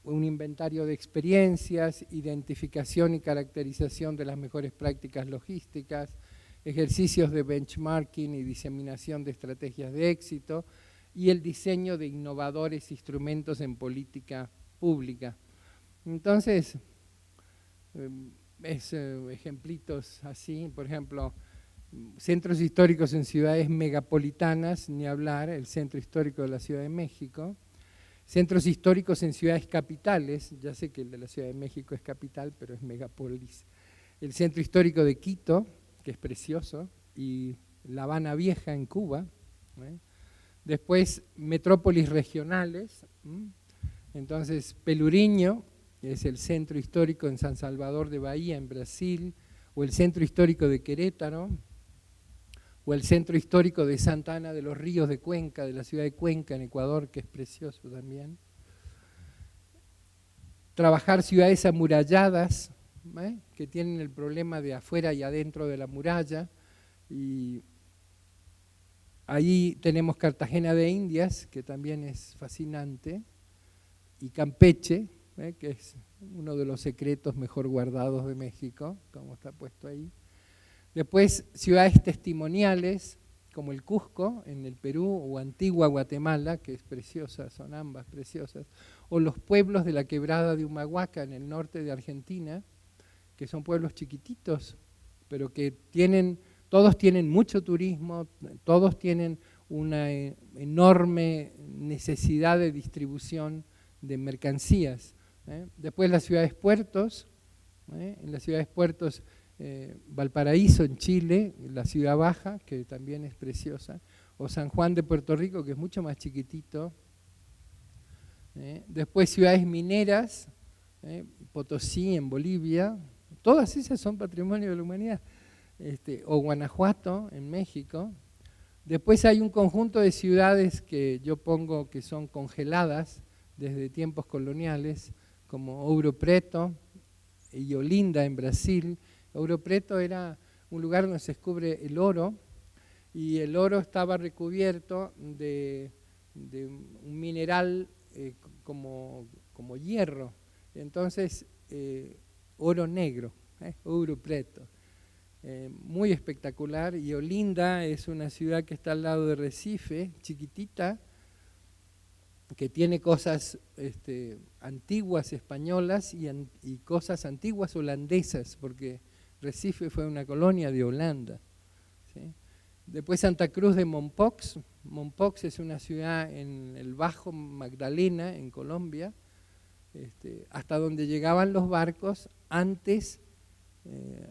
Speaker 2: un inventario de experiencias, identificación y caracterización de las mejores prácticas logísticas, ejercicios de benchmarking y diseminación de estrategias de éxito, y el diseño de innovadores instrumentos en política pública. Entonces, ejemplitos así, por ejemplo, centros históricos en ciudades megapolitanas, ni hablar, el Centro Histórico de la Ciudad de México. Centros históricos en ciudades capitales, ya sé que el de la Ciudad de México es capital, pero es megapolis. El Centro Histórico de Quito, que es precioso, y La Habana Vieja en Cuba. Después, metrópolis regionales. Entonces, Pelourinho es el centro histórico en San Salvador de Bahía, en Brasil, o el Centro Histórico de Querétaro, o el Centro Histórico de Santa Ana de los Ríos de Cuenca, de la ciudad de Cuenca, en Ecuador, que es precioso también. Trabajar ciudades amuralladas, que tienen el problema de afuera y adentro de la muralla, y ahí tenemos Cartagena de Indias, que también es fascinante, y Campeche, que es uno de los secretos mejor guardados de México, como está puesto ahí. Después, ciudades testimoniales, como el Cusco, en el Perú, o Antigua Guatemala, que es preciosa, son ambas preciosas, o los pueblos de la Quebrada de Humahuaca, en el norte de Argentina, que son pueblos chiquititos, pero que todos tienen mucho turismo, todos tienen una enorme necesidad de distribución de mercancías. Después las ciudades puertos, en las ciudades puertos, Valparaíso en Chile, la Ciudad Baja, que también es preciosa, o San Juan de Puerto Rico, que es mucho más chiquitito. Después ciudades mineras, Potosí en Bolivia, todas esas son patrimonio de la humanidad, o Guanajuato en México. Después hay un conjunto de ciudades que yo pongo que son congeladas desde tiempos coloniales, como Ouro Preto y Olinda en Brasil. Ouro Preto era un lugar donde se descubre el oro, y el oro estaba recubierto de un mineral como hierro. Entonces, oro negro, Ouro Preto. muy espectacular. Y Olinda es una ciudad que está al lado de Recife, chiquitita, que tiene cosas antiguas españolas y cosas antiguas holandesas, porque Recife fue una colonia de Holanda, ¿sí? Después Santa Cruz de Mompox. Mompox es una ciudad en el Bajo Magdalena, en Colombia, hasta donde llegaban los barcos antes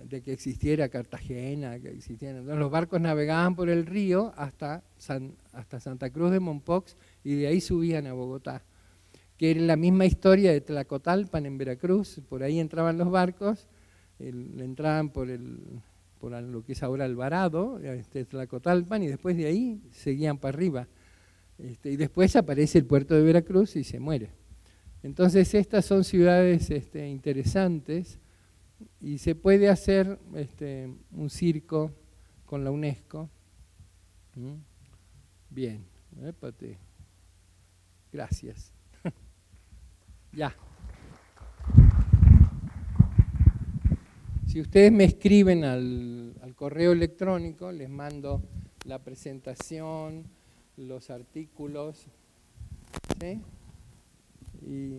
Speaker 2: de que existiera Cartagena, que existieran. Entonces los barcos navegaban por el río hasta Santa Cruz de Mompox y de ahí subían a Bogotá, que era la misma historia de Tlacotalpan en Veracruz. Por ahí entraban los barcos, entraban por lo que es ahora Alvarado, Tlacotalpan, y después de ahí seguían para arriba. Y después aparece el puerto de Veracruz y se muere. Entonces estas son ciudades interesantes, y se puede hacer un circo con la UNESCO. Bien, épate. Gracias. Ya. Si ustedes me escriben al correo electrónico, les mando la presentación, los artículos, ¿sí? Y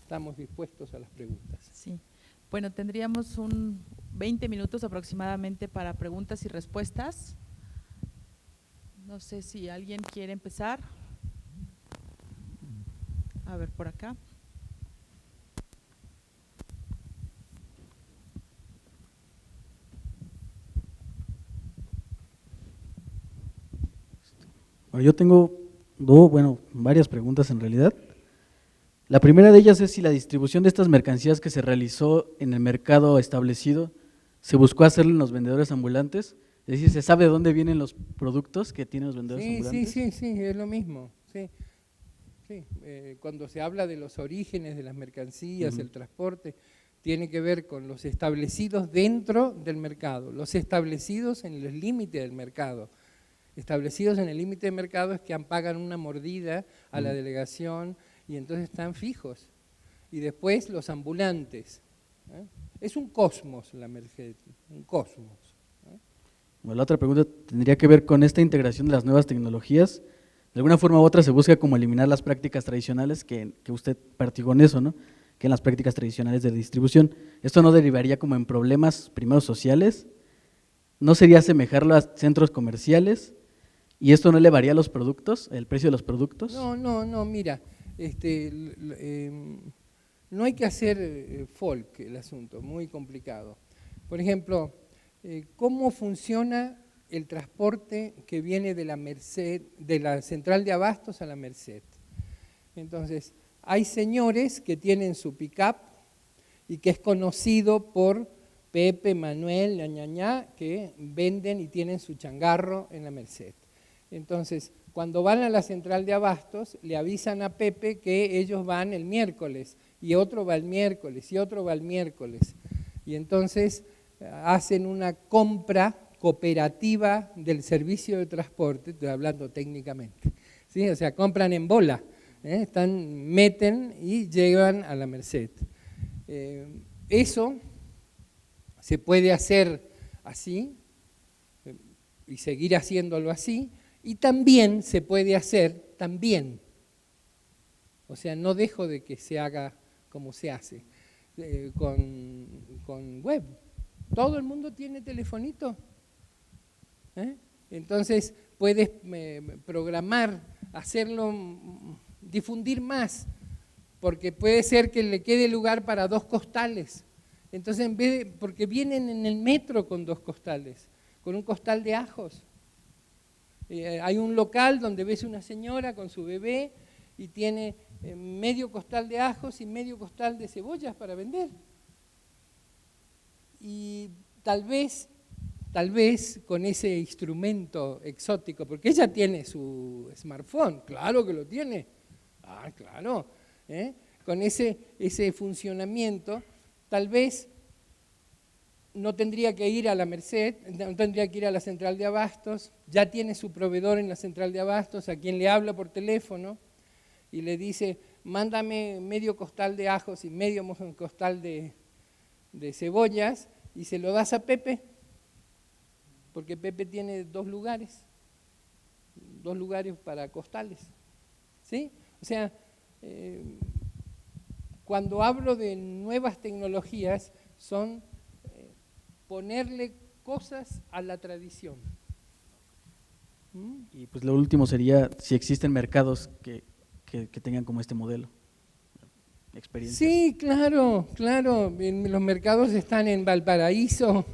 Speaker 2: estamos dispuestos a las preguntas.
Speaker 1: Sí. Bueno, tendríamos 20 minutos aproximadamente para preguntas y respuestas. No sé si alguien quiere empezar. A ver, por acá.
Speaker 3: Bueno, yo tengo varias preguntas en realidad. La primera de ellas es si la distribución de estas mercancías que se realizó en el mercado establecido se buscó hacerlo en los vendedores ambulantes, es decir, ¿se sabe de dónde vienen los productos que tienen los vendedores ambulantes?
Speaker 2: Sí, es lo mismo. Sí. Cuando se habla de los orígenes de las mercancías, el transporte, tiene que ver con los establecidos dentro del mercado, los establecidos en los límites del mercado. Establecidos en el límite del mercado es que pagan una mordida a la delegación y entonces están fijos. Y después los ambulantes. Es un cosmos la Merced, un cosmos.
Speaker 3: Bueno, la otra pregunta tendría que ver con esta integración de las nuevas tecnologías. De alguna forma u otra se busca como eliminar las prácticas tradicionales, que usted participó en eso, ¿no? Que en las prácticas tradicionales de distribución. ¿Esto no derivaría como en problemas primero sociales? ¿No sería asemejarlo a centros comerciales? ¿Y esto no elevaría los productos, el precio de los productos?
Speaker 2: No, mira, no hay que hacer folk el asunto, muy complicado. Por ejemplo, ¿cómo funciona el transporte que viene de la Merced, de la central de abastos a la Merced? Entonces, hay señores que tienen su pick-up y que es conocido por Pepe, Manuel, ñañañá, que venden y tienen su changarro en la Merced. Entonces, cuando van a la central de abastos, le avisan a Pepe que ellos van el miércoles, y otro va el miércoles, y otro va el miércoles. Y entonces hacen una compra cooperativa del servicio de transporte, estoy hablando técnicamente, ¿sí? O sea, compran en bola, meten y llegan a la Merced. Eso se puede hacer así y seguir haciéndolo así, y también se puede hacer o sea, no dejo de que se haga como se hace, con web. Todo el mundo tiene telefonito. Entonces puedes programar, hacerlo, difundir más, porque puede ser que le quede lugar para 2 costales. Entonces, porque vienen en el metro con 2 costales, con un costal de ajos. Hay un local donde ves una señora con su bebé y tiene medio costal de ajos y medio costal de cebollas para vender. Y tal vez con ese instrumento exótico, porque ella tiene su smartphone, claro que lo tiene, claro, con ese funcionamiento, tal vez no tendría que ir a la Merced, no tendría que ir a la central de abastos, ya tiene su proveedor en la central de abastos, a quien le habla por teléfono y le dice, mándame medio costal de ajos y medio costal de cebollas, y se lo das a Pepe, porque Pepe tiene dos lugares para costales, ¿sí? O sea, cuando hablo de nuevas tecnologías, son ponerle cosas a la tradición.
Speaker 3: Y pues lo último sería si existen mercados que tengan como este modelo, experiencias.
Speaker 2: Sí, claro. Los mercados están en Valparaíso,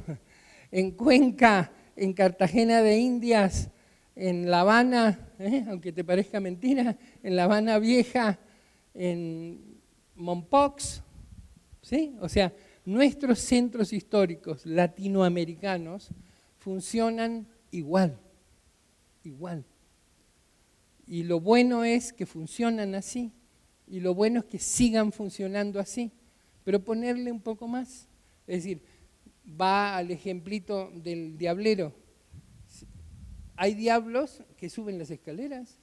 Speaker 2: en Cuenca, en Cartagena de Indias, en La Habana, aunque te parezca mentira, en La Habana Vieja, en Mompox, ¿sí? O sea, nuestros centros históricos latinoamericanos funcionan igual. Y lo bueno es que funcionan así, y lo bueno es que sigan funcionando así, pero ponerle un poco más. Es decir, va al ejemplito del diablero. Hay diablos que suben las escaleras,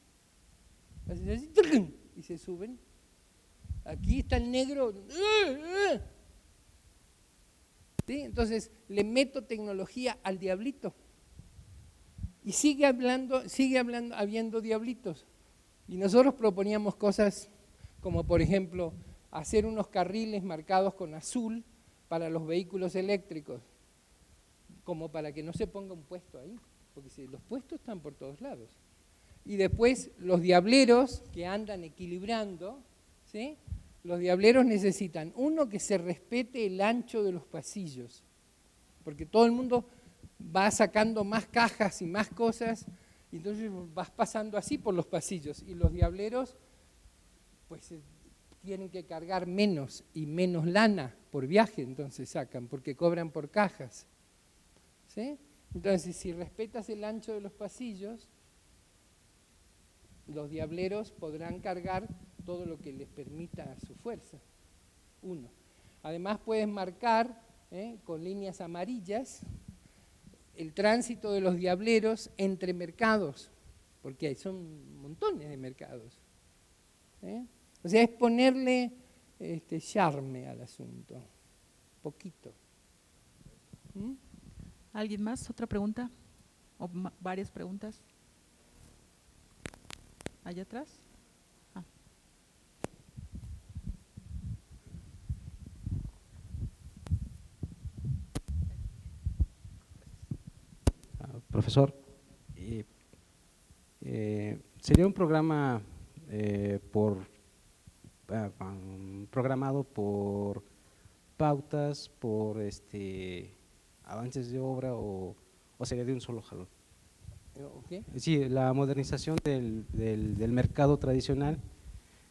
Speaker 2: hacen así, y se suben. Aquí está el negro. ¿Sí? Entonces le meto tecnología al diablito. Y sigue habiendo diablitos. Y nosotros proponíamos cosas como, por ejemplo, hacer unos carriles marcados con azul para los vehículos eléctricos, como para que no se ponga un puesto ahí, porque los puestos están por todos lados. Y después los diableros que andan equilibrando, ¿sí? Los diableros necesitan, uno, que se respete el ancho de los pasillos, porque todo el mundo va sacando más cajas y más cosas, y entonces vas pasando así por los pasillos, y los diableros pues tienen que cargar menos y menos lana por viaje, entonces sacan, porque cobran por cajas, ¿sí? Entonces, si respetas el ancho de los pasillos, los diableros podrán cargar todo lo que les permita su fuerza. Uno. Además puedes marcar con líneas amarillas el tránsito de los diableros entre mercados, porque son montones de mercados. O sea, es ponerle charme al asunto, poquito.
Speaker 1: ¿Alguien más? ¿Otra pregunta? ¿O varias preguntas? ¿Allá atrás?
Speaker 4: Profesor, sería un programa programado por pautas, por avances de obra o sería de un solo jalón.
Speaker 2: Okay.
Speaker 4: Sí, la modernización del mercado tradicional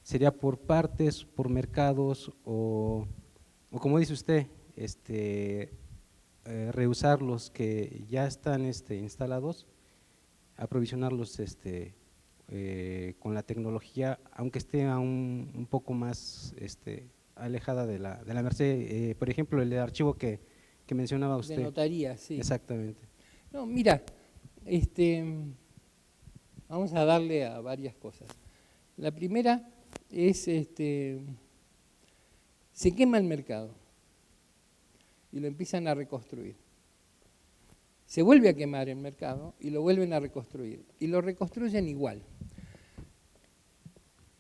Speaker 4: sería por partes, por mercados o como dice usted, reusar los que ya están instalados, aprovisionarlos con la tecnología, aunque esté aún un poco más alejada de la Merced. Por ejemplo, el archivo que mencionaba usted.
Speaker 2: De notaría, sí.
Speaker 4: Exactamente.
Speaker 2: No, mira, vamos a darle a varias cosas. La primera es, se quema el mercado y lo empiezan a reconstruir. Se vuelve a quemar el mercado y lo vuelven a reconstruir. Y lo reconstruyen igual.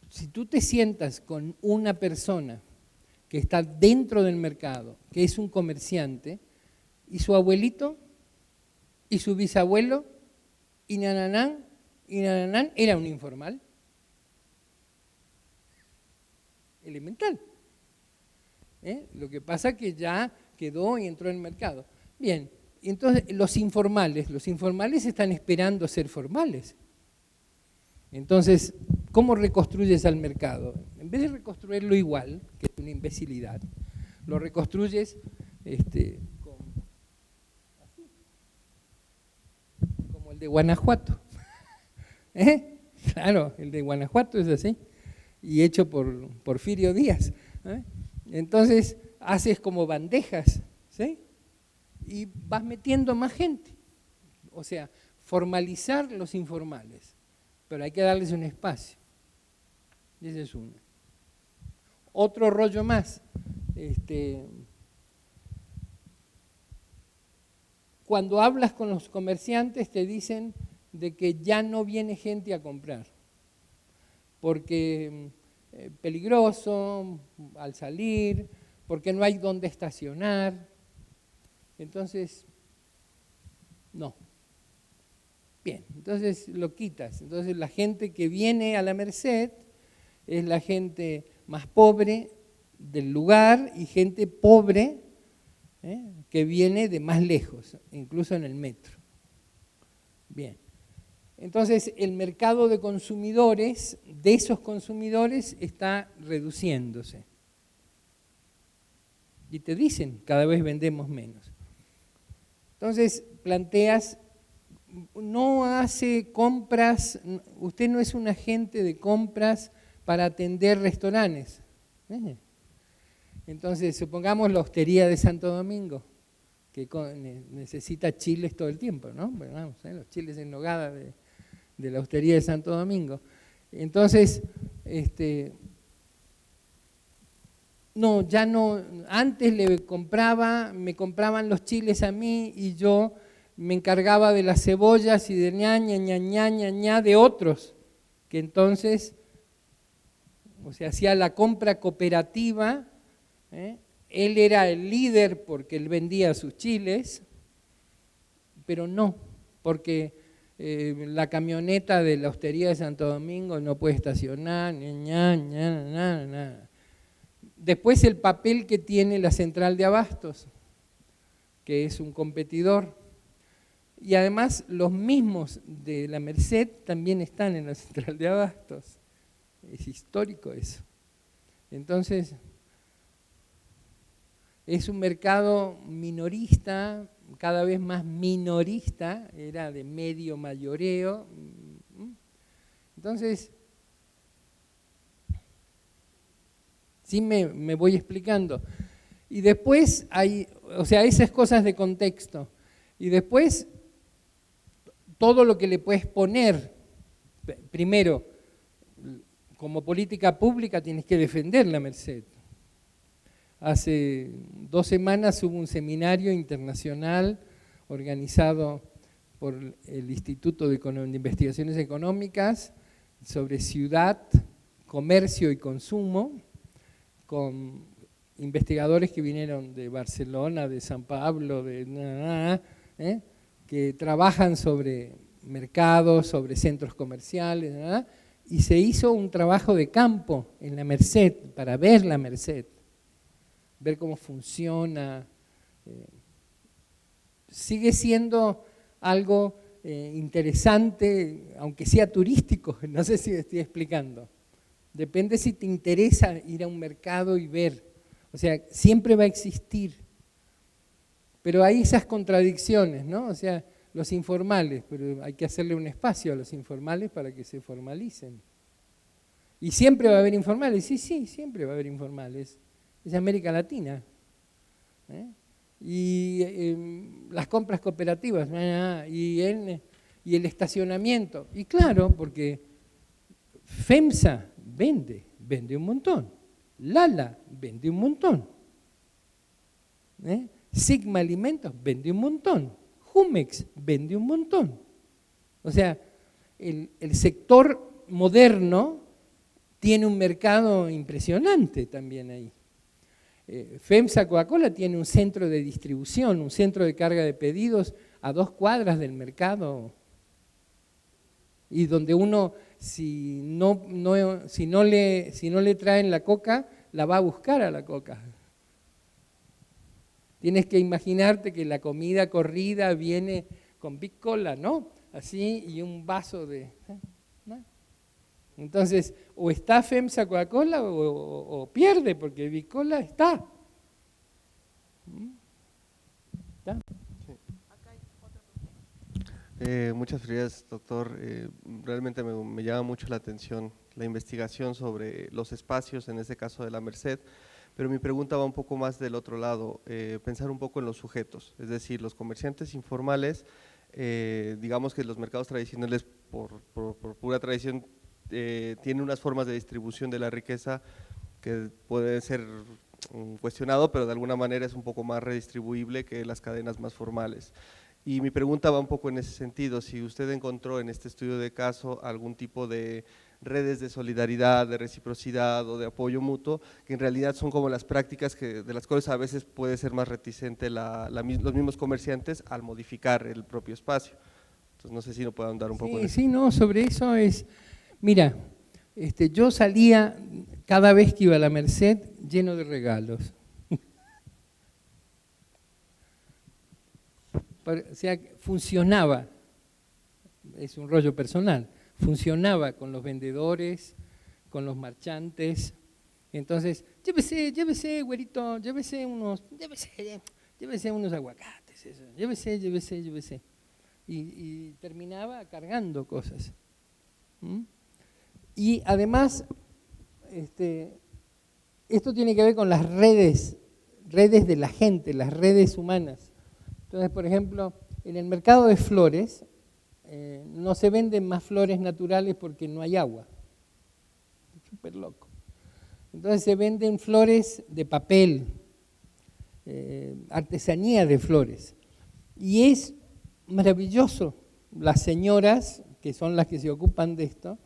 Speaker 2: Si tú te sientas con una persona que está dentro del mercado, que es un comerciante, y su abuelito, y su bisabuelo, y nananán era un informal. Elemental. Lo que pasa es que ya quedó y entró en el mercado. Bien, entonces los informales están esperando ser formales. Entonces, ¿cómo reconstruyes al mercado? En vez de reconstruirlo igual, que es una imbecilidad, lo reconstruyes como el de Guanajuato. Claro, el de Guanajuato es así, y hecho por Porfirio Díaz. Entonces, haces como bandejas, ¿sí? Y vas metiendo más gente. O sea, formalizar los informales, pero hay que darles un espacio. Ese es uno. Otro rollo cuando hablas con los comerciantes te dicen de que ya no viene gente a comprar, porque peligroso al salir, porque no hay dónde estacionar. Entonces, no. Bien, entonces lo quitas. Entonces la gente que viene a la Merced es la gente más pobre del lugar y gente pobre que viene de más lejos, incluso en el metro. Bien, entonces el mercado de consumidores, de esos consumidores, está reduciéndose. Y te dicen, cada vez vendemos menos. Entonces planteas, no hace compras, usted no es un agente de compras para atender restaurantes. Entonces, supongamos la hostería de Santo Domingo, que necesita chiles todo el tiempo, ¿no? Bueno, vamos, los chiles en nogada de la hostería de Santo Domingo. Entonces, no, ya no, antes me compraban los chiles a mí y yo me encargaba de las cebollas y de ña de otros, que entonces, o sea, hacía la compra cooperativa. Él era el líder porque él vendía sus chiles, pero no, porque la camioneta de la hostería de Santo Domingo no puede estacionar, nada. Después el papel que tiene la central de abastos, que es un competidor, y además los mismos de la Merced también están en la central de abastos. Es histórico eso. Entonces, es un mercado minorista, cada vez más minorista, era de medio mayoreo. Entonces, sí me voy explicando. Y después hay, o sea, esas cosas de contexto. Y después, todo lo que le puedes poner, primero, como política pública tienes que defender la Merced. Hace 2 semanas hubo un seminario internacional organizado por el Instituto de Investigaciones Económicas sobre ciudad, comercio y consumo, con investigadores que vinieron de Barcelona, de San Pablo, que trabajan sobre mercados, sobre centros comerciales, y se hizo un trabajo de campo en la Merced, para ver la Merced, ver cómo funciona. Sigue siendo algo interesante, aunque sea turístico, no sé si estoy explicando. Depende si te interesa ir a un mercado y ver. O sea, siempre va a existir. Pero hay esas contradicciones, ¿no? O sea, los informales, pero hay que hacerle un espacio a los informales para que se formalicen. Y siempre va a haber informales, sí, siempre va a haber informales. Es América Latina. Y las compras cooperativas, y el estacionamiento. Y claro, porque FEMSA vende un montón. Lala vende un montón. Sigma Alimentos vende un montón. Jumex vende un montón. O sea, el sector moderno tiene un mercado impresionante también ahí. FEMSA Coca-Cola tiene un centro de distribución, un centro de carga de pedidos a 2 cuadras del mercado, y donde uno, si no le traen la coca, la va a buscar a la coca. Tienes que imaginarte que la comida corrida viene con Big Cola, ¿no? Así, y un vaso de... ¿no? Entonces, o está FEMSA Coca-Cola o pierde, porque Big Cola está. ¿Está?
Speaker 5: Muchas gracias, doctor. Realmente me llama mucho la atención la investigación sobre los espacios, en este caso de la Merced, pero mi pregunta va un poco más del otro lado, pensar un poco en los sujetos, es decir, los comerciantes informales, digamos que los mercados tradicionales por pura tradición tienen unas formas de distribución de la riqueza que puede ser cuestionado, pero de alguna manera es un poco más redistribuible que las cadenas más formales. Y mi pregunta va un poco en ese sentido, si usted encontró en este estudio de caso algún tipo de redes de solidaridad, de reciprocidad o de apoyo mutuo, que en realidad son como las prácticas de las cuales a veces puede ser más reticente los mismos comerciantes al modificar el propio espacio. Entonces no sé si nos puede ahondar un poco en eso.
Speaker 2: Sí, no, sobre eso es, mira, yo salía cada vez que iba a la Merced lleno de regalos. O sea, funcionaba, es un rollo personal, funcionaba con los vendedores, con los marchantes. Entonces, llévese, güerito, llévese unos aguacates, eso, llévese. Y terminaba cargando cosas. Y además, esto tiene que ver con las redes de la gente, las redes humanas. Entonces, por ejemplo, en el mercado de flores no se venden más flores naturales porque no hay agua. Súper loco. Entonces se venden flores de papel, artesanía de flores. Y es maravilloso. Las señoras, que son las que se ocupan de esto,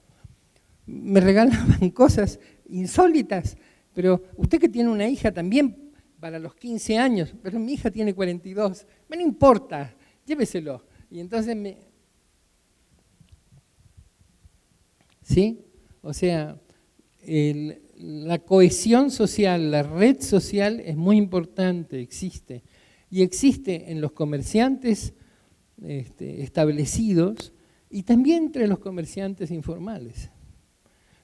Speaker 2: me regalaban cosas insólitas. Pero usted que tiene una hija también para los 15 años, pero mi hija tiene 42, no importa, lléveselo. Y entonces ¿sí? O sea, la cohesión social, la red social es muy importante, existe. Y existe en los comerciantes establecidos y también entre los comerciantes informales.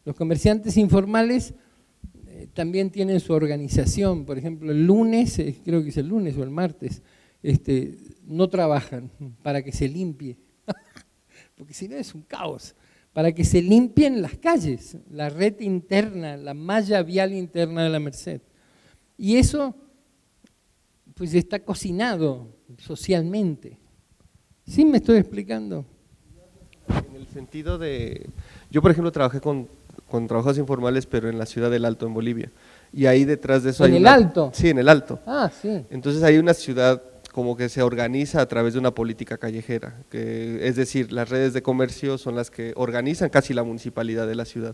Speaker 2: Los comerciantes informales también tienen su organización. Por ejemplo, el lunes, creo que es el lunes o el martes, no trabajan para que se limpie, porque si no es un caos. Para que se limpien las calles, la red interna, la malla vial interna de la Merced. Y eso pues está cocinado socialmente. ¿Sí me estoy explicando?
Speaker 5: En el sentido de… Yo, por ejemplo, trabajé con trabajadores informales, pero en la ciudad del Alto, en Bolivia. Y ahí detrás de eso hay…
Speaker 2: ¿En el Alto?
Speaker 5: Sí, en el Alto.
Speaker 2: Ah, sí.
Speaker 5: Entonces hay una ciudad como que se organiza a través de una política callejera, es decir, las redes de comercio son las que organizan casi la municipalidad de la ciudad.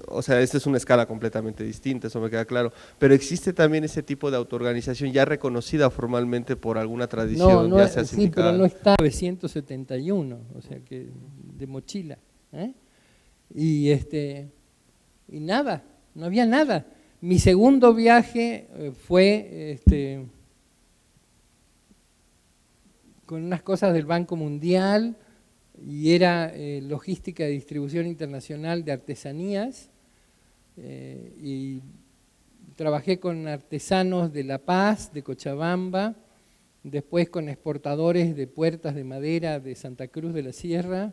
Speaker 5: O sea, esta es una escala completamente distinta, eso me queda claro, pero existe también ese tipo de autoorganización ya reconocida formalmente por alguna tradición, ya sea
Speaker 2: sí,
Speaker 5: sindical.
Speaker 2: pero no está en 971, o sea que de mochila. Y nada, no había nada. Mi segundo viaje fue con unas cosas del Banco Mundial y era logística de distribución internacional de artesanías y trabajé con artesanos de La Paz, de Cochabamba, después con exportadores de puertas de madera de Santa Cruz de la Sierra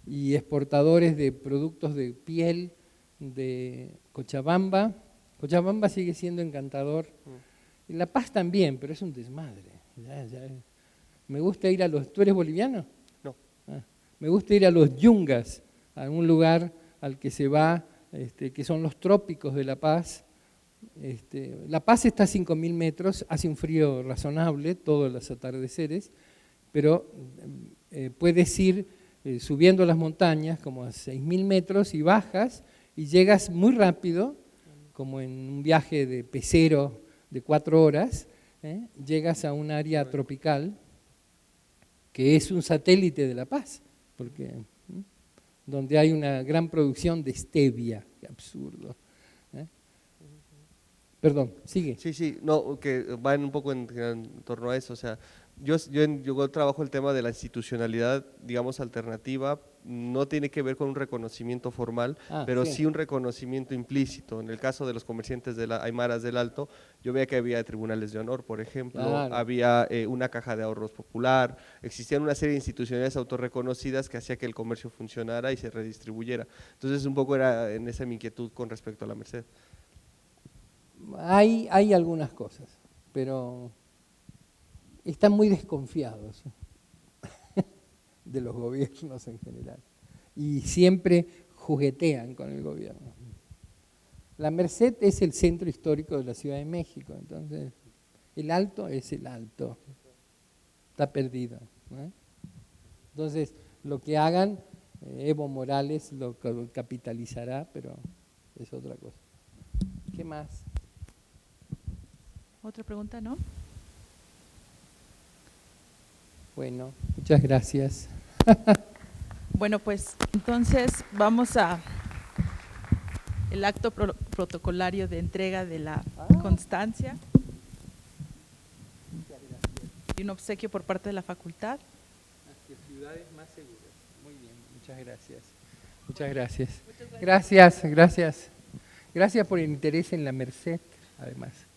Speaker 2: y exportadores de productos de piel de Cochabamba. Cochabamba sigue siendo encantador. Y La Paz también, pero es un desmadre. Me gusta ir a los… ¿Tú eres boliviano?
Speaker 5: No.
Speaker 2: Me gusta ir a los Yungas, a un lugar al que se va, que son los trópicos de La Paz. La Paz está a 5.000 metros, hace un frío razonable todos los atardeceres, pero puedes ir subiendo las montañas como a 6.000 metros y bajas y llegas muy rápido, como en un viaje de pecero de 4 horas, llegas a un área tropical que es un satélite de La Paz, porque donde hay una gran producción de stevia, qué absurdo. Perdón, sigue.
Speaker 5: Sí, no, que va un poco en torno a eso, o sea, yo trabajo el tema de la institucionalidad, digamos, alternativa, no tiene que ver con un reconocimiento formal, pero sí un reconocimiento implícito. En el caso de los comerciantes de la Aymaras del Alto, yo veía que había tribunales de honor, por ejemplo, claro. Había una caja de ahorros popular, existían una serie de instituciones autorreconocidas que hacía que el comercio funcionara y se redistribuyera. Entonces, un poco era en esa mi inquietud con respecto a la Merced.
Speaker 2: Hay algunas cosas, pero están muy desconfiados de los gobiernos en general y siempre juguetean con el gobierno. La Merced es el centro histórico de la Ciudad de México, entonces el Alto es el Alto. está perdido, ¿no? Entonces, lo que hagan, Evo Morales lo capitalizará, pero es otra cosa. ¿Qué más?
Speaker 1: ¿Otra pregunta, no?
Speaker 2: Bueno, muchas gracias.
Speaker 1: Bueno, pues entonces vamos a el acto protocolario de entrega de la constancia y un obsequio por parte de la facultad.
Speaker 2: Hacia ciudades más seguras. Muy bien, muchas gracias. Muchas gracias. Gracias, gracias. Gracias por el interés en la Merced, además.